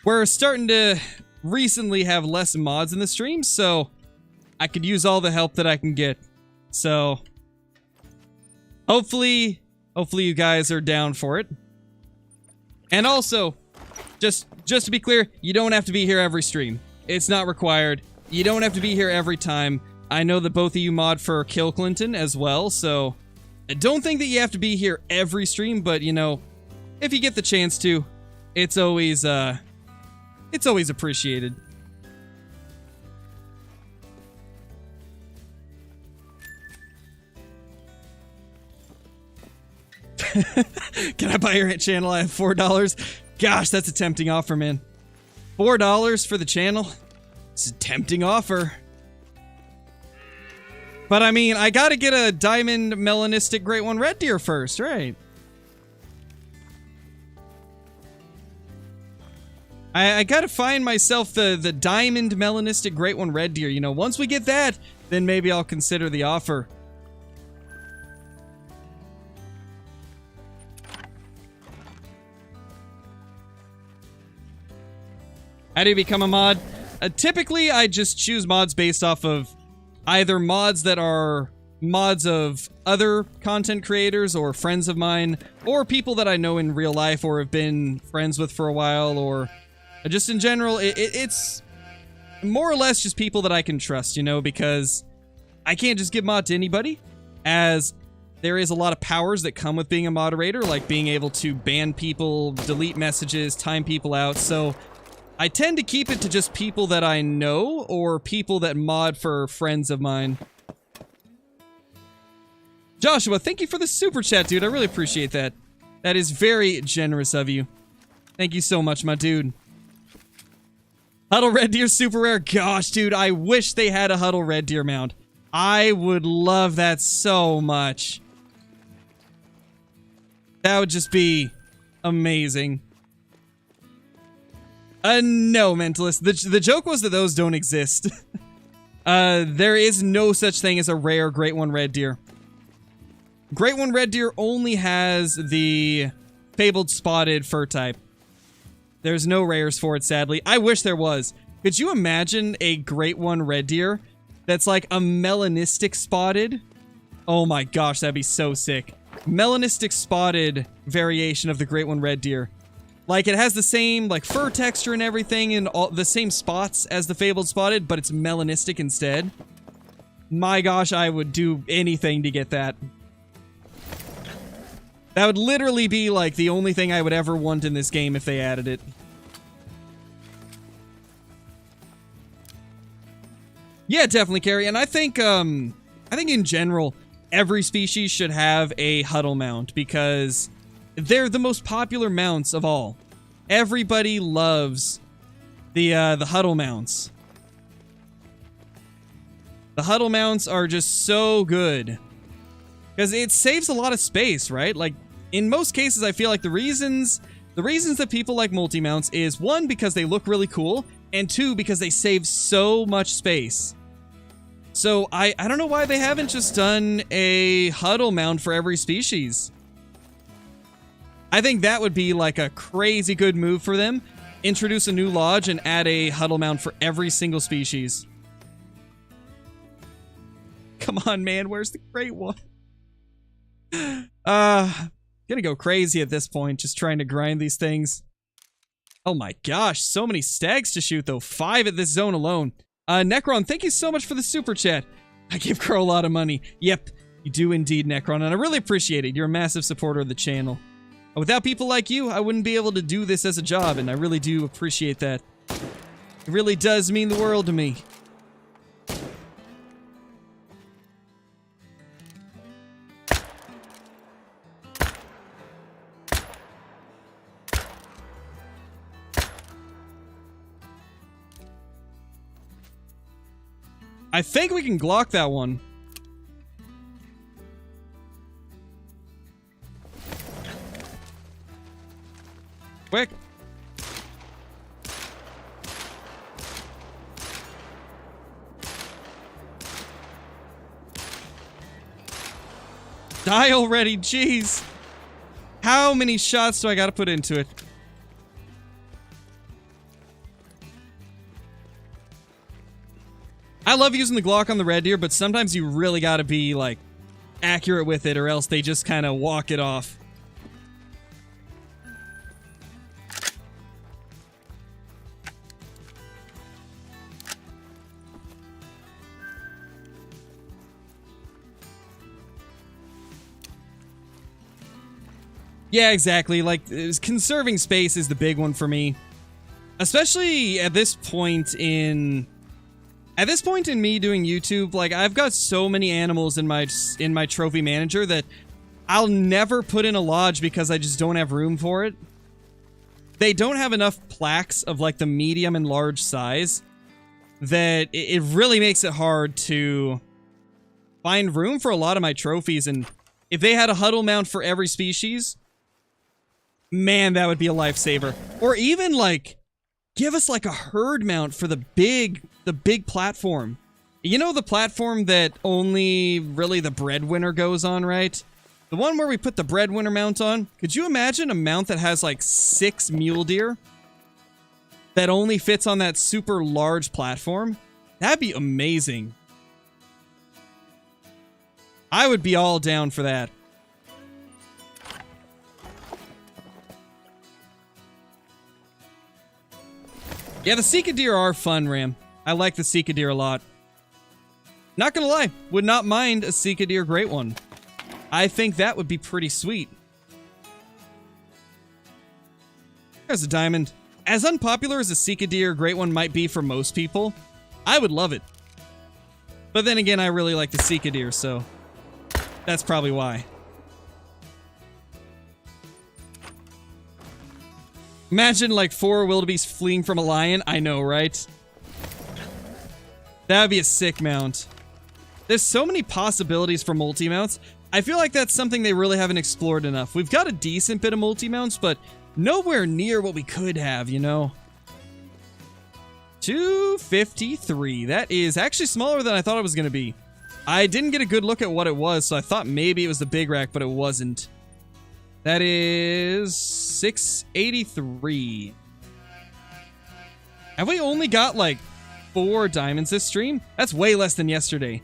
We're starting to recently have less mods in the stream, so I could use all the help that I can get. So hopefully you guys are down for it. And also, just to be clear, you don't have to be here every stream. It's not required. You don't have to be here every time. I know that both of you mod for Kill Clinton as well, so I don't think that you have to be here every stream, but you know, if you get the chance to, it's always appreciated. Can I buy your channel? I have $4. Gosh, that's a tempting offer, man. $4 for the channel? It's a tempting offer. But I mean, I gotta get a diamond melanistic great one red deer first, right? I gotta find myself the diamond melanistic great one red deer. You know, once we get that, then maybe I'll consider the offer. How do you become a mod? Typically, I just choose mods based off of either mods that are mods of other content creators or friends of mine, or people that I know in real life or have been friends with for a while, or just in general, it's more or less just people that I can trust, you know, because I can't just give mod to anybody, as there is a lot of powers that come with being a moderator, like being able to ban people, delete messages, time people out, so I tend to keep it to just people that I know, or people that mod for friends of mine. Joshua, thank you for the super chat, dude. I really appreciate that. That is very generous of you. Thank you so much, my dude. Huddle Red Deer super rare. Gosh, dude, I wish they had a Huddle Red Deer mount. I would love that so much. That would just be amazing. No, Mentalist. The joke was that those don't exist. There is no such thing as a rare Great One Red Deer. Great One Red Deer only has the Fabled Spotted fur type. There's no rares for it, sadly. I wish there was. Could you imagine a Great One Red Deer that's like a melanistic spotted? Oh my gosh, that'd be so sick. Melanistic spotted variation of the Great One Red Deer. Like, it has the same, like, fur texture and everything, and all the same spots as the Fabled Spotted, but it's melanistic instead. My gosh, I would do anything to get that. That would literally be, like, the only thing I would ever want in this game if they added it. Yeah, definitely, Carrie, and I think in general, every species should have a huddle mount, because they're the most popular mounts of all. Everybody loves the huddle mounts. The huddle mounts are just so good. Because it saves a lot of space, right? Like, in most cases, I feel like the reasons that people like multi-mounts is, one, because they look really cool, and two, because they save so much space. So, I don't know why they haven't just done a huddle mount for every species. I think that would be like a crazy good move for them. Introduce a new lodge and add a huddle mount for every single species. Come on, man, where's the great one? Gonna go crazy at this point, just trying to grind these things. Oh my gosh, so many stags to shoot though. 5 at this zone alone. Necron, thank you so much for the super chat. I give Crow a lot of money. Yep, you do indeed, Necron, and I really appreciate it. You're a massive supporter of the channel. Without people like you, I wouldn't be able to do this as a job, and I really do appreciate that. It really does mean the world to me. I think we can Glock that one. Quick. Die already, jeez. How many shots do I gotta put into it? I love using the Glock on the Red Deer, but sometimes you really gotta be, like, accurate with it, or else they just kind of walk it off. Yeah, exactly. Like, conserving space is the big one for me. Especially at this point in... At this point in me doing YouTube, like, I've got so many animals in my trophy manager that I'll never put in a lodge because I just don't have room for it. They don't have enough plaques of, like, the medium and large size that it really makes it hard to find room for a lot of my trophies. And if they had a huddle mount for every species, man, that would be a lifesaver. Or even, like, give us, like, a herd mount for the big platform. You know, the platform that only really the breadwinner goes on, right? The one where we put the breadwinner mount on. Could you imagine a mount that has like 6 mule deer that only fits on that super large platform? That'd be amazing. I would be all down for that. Yeah, the Sika deer are fun, Ram. I like the Sika deer a lot. Not gonna lie, would not mind a Sika deer great one. I think that would be pretty sweet. There's a diamond. As unpopular as a Sika deer great one might be for most people, I would love it. But then again, I really like the Sika deer, so that's probably why. Imagine like 4 wildebeest fleeing from a lion. I know, right? That would be a sick mount. There's so many possibilities for multi-mounts. I feel like that's something they really haven't explored enough. We've got a decent bit of multi-mounts, but nowhere near what we could have, you know? 253. That is actually smaller than I thought it was going to be. I didn't get a good look at what it was, so I thought maybe it was the big rack, but it wasn't. That is 683. Have we only got like 4 diamonds this stream? That's way less than yesterday.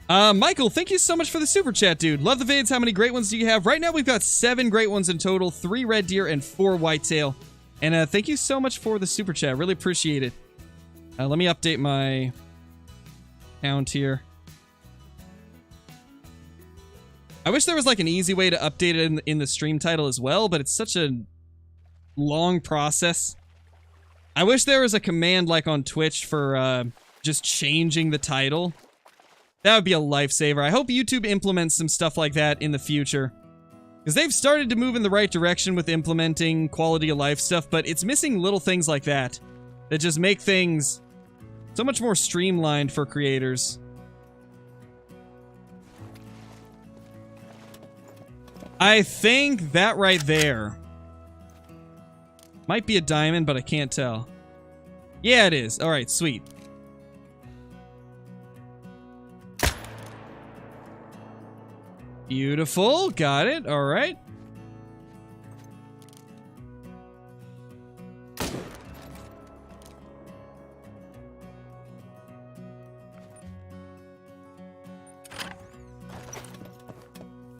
Michael, thank you so much for the super chat, dude. Love the vids. How many great ones do you have? Right now, we've got 7 great ones in total, 3 red deer and 4 whitetail. And thank you so much for the super chat. Really appreciate it. Let me update my count here. I wish there was like an easy way to update it in the stream title as well, but it's such a long process. I wish there was a command like on Twitch for just changing the title. That would be a lifesaver. I hope YouTube implements some stuff like that in the future. Because they've started to move in the right direction with implementing quality of life stuff, but it's missing little things like that that just make things so much more streamlined for creators. I think that right there might be a diamond, but I can't tell. Yeah, it is. All right, sweet. Beautiful. Got it. All right.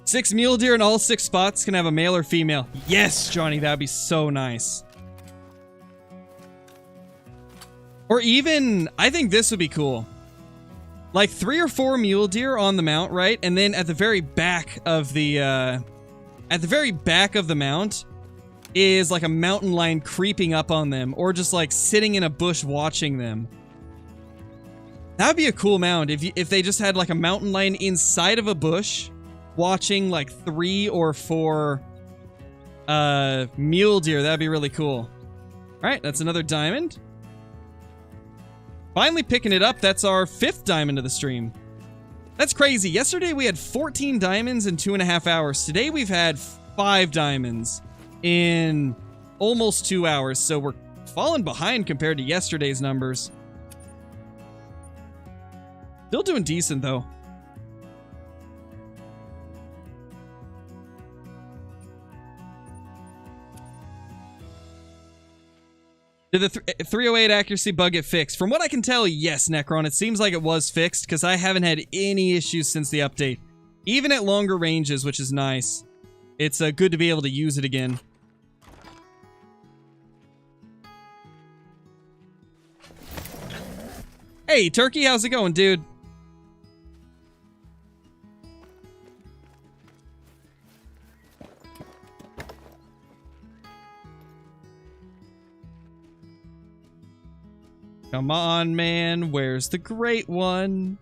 Six mule deer in all 6 spots can have a male or female. Yes, Johnny, that'd be so nice. Or even, I think this would be cool. Like 3 or 4 mule deer on the mount, right? And then at the very back of the mount is like a mountain lion creeping up on them, or just like sitting in a bush watching them. That would be a cool mount if they just had like a mountain lion inside of a bush watching like 3 or 4 mule deer. That'd be really cool. All right, that's another diamond. Finally picking it up. That's our 5th diamond of the stream. That's crazy. Yesterday we had 14 diamonds in 2.5 hours. Today we've had 5 diamonds in almost 2 hours. So we're falling behind compared to yesterday's numbers. Still doing decent though. Did the 308 accuracy bug get fixed? From what I can tell, yes, Necron. It seems like it was fixed, because I haven't had any issues since the update. Even at longer ranges, which is nice. It's good to be able to use it again. Hey, Turkey, how's it going, dude? Come on, man. Where's the great one?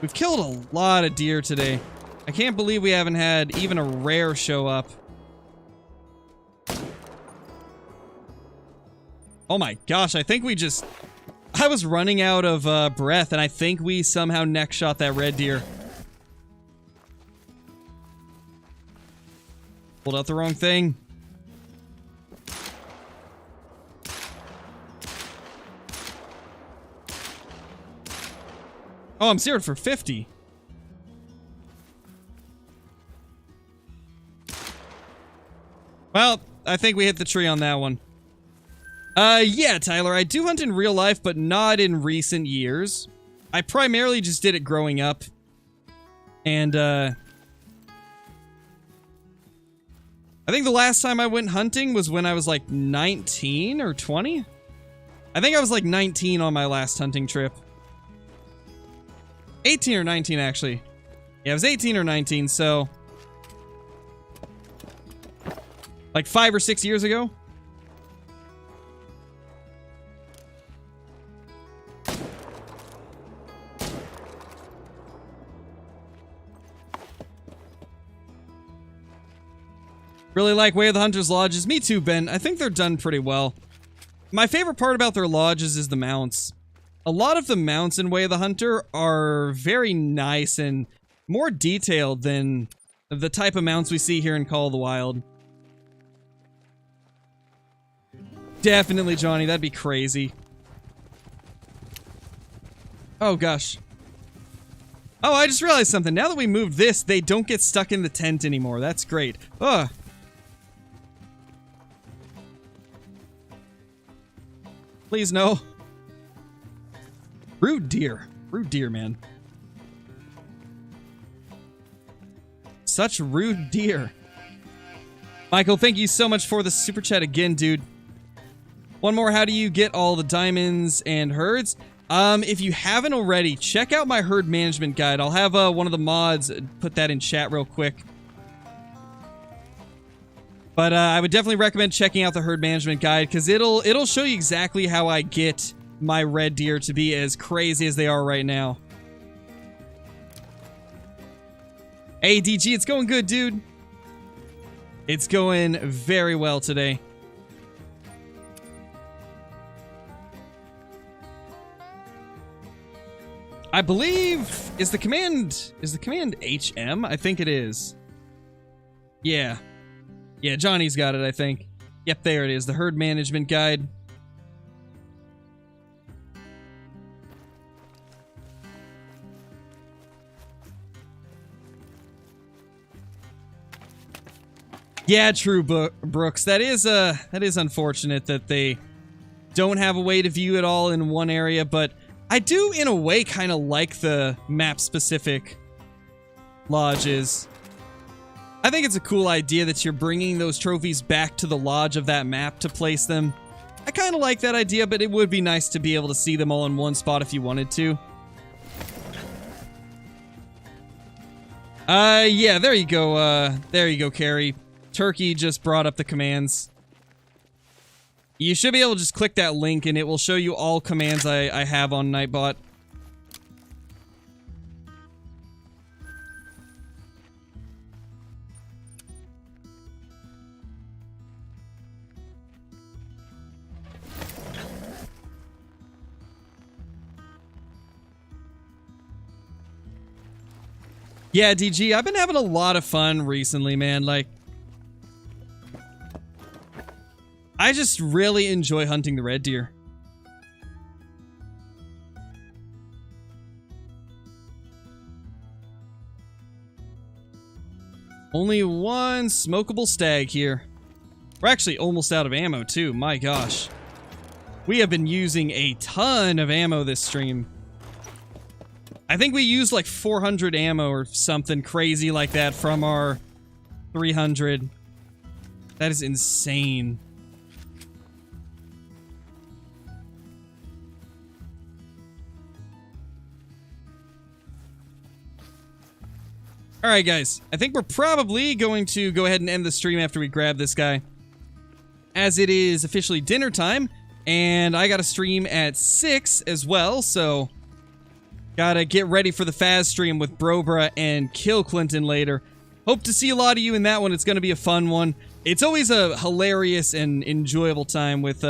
We've killed a lot of deer today. I can't believe we haven't had even a rare show up. Oh my gosh, I think we just... I was running out of breath, and I think we somehow neck shot that red deer. Pulled out the wrong thing. Oh, I'm zeroed for 50. Well, I think we hit the tree on that one. Yeah, Tyler, I do hunt in real life, but not in recent years. I primarily just did it growing up. And, I think the last time I went hunting was when I was like 19 or 20. I think I was like 19 on my last hunting trip. 18 or 19, actually. Yeah, it was 18 or 19, so... like 5 or 6 years ago. Really like Way of the Hunter's lodges. Me too, Ben. I think they're done pretty well. My favorite part about their lodges is the mounts. A lot of the mounts in Way of the Hunter are very nice and more detailed than the type of mounts we see here in Call of the Wild. Definitely, Johnny. That'd be crazy. Oh, gosh. Oh, I just realized something. Now that we moved this, they don't get stuck in the tent anymore. That's great. Ugh. Please, no. Rude deer. Rude deer, man. Such rude deer. Michael, thank you so much for the super chat again, dude. One more, how do you get all the diamonds and herds? If you haven't already, check out my herd management guide. I'll have one of the mods put that in chat real quick. But I would definitely recommend checking out the herd management guide because it'll show you exactly how I get my red deer to be as crazy as they are right now. Hey, DG, it's going good, dude. It's going very well today. I believe, is the command HM? I think it is. Yeah. Yeah, Johnny's got it, I think. Yep, there it is, the herd management guide. Yeah, true, Brooks. That is unfortunate that they don't have a way to view it all in one area, but I do, in a way, kind of like the map-specific lodges. I think it's a cool idea that you're bringing those trophies back to the lodge of that map to place them. I kind of like that idea, but it would be nice to be able to see them all in one spot if you wanted to. Yeah, there you go, Carrie. Turkey just brought up the commands. You should be able to just click that link and it will show you all commands I have on Nightbot. Yeah, DG, I've been having a lot of fun recently, man. Like, I just really enjoy hunting the red deer. Only one smokable stag here. We're actually almost out of ammo, too. My gosh. We have been using a ton of ammo this stream. I think we used like 400 ammo or something crazy like that from our 300. That is insane. Alright guys, I think we're probably going to go ahead and end the stream after we grab this guy. as it is officially dinner time, and I got to stream at 6 as well, so gotta get ready for the Faz stream with Brobra and Kill Clinton later. Hope to see a lot of you in that one. It's gonna be a fun one. It's always a hilarious and enjoyable time with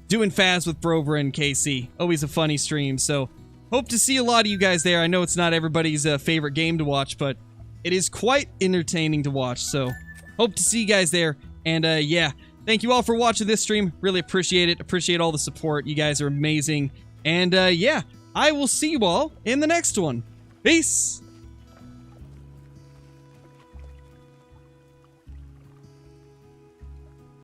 doing Faz with Brobra and KC. Always a funny stream, so hope to see a lot of you guys there. I know it's not everybody's favorite game to watch, but it is quite entertaining to watch, so hope to see you guys there. And yeah, thank you all for watching this stream. Really appreciate it. Appreciate all the support. You guys are amazing. And yeah, I will see you all in the next one. Peace!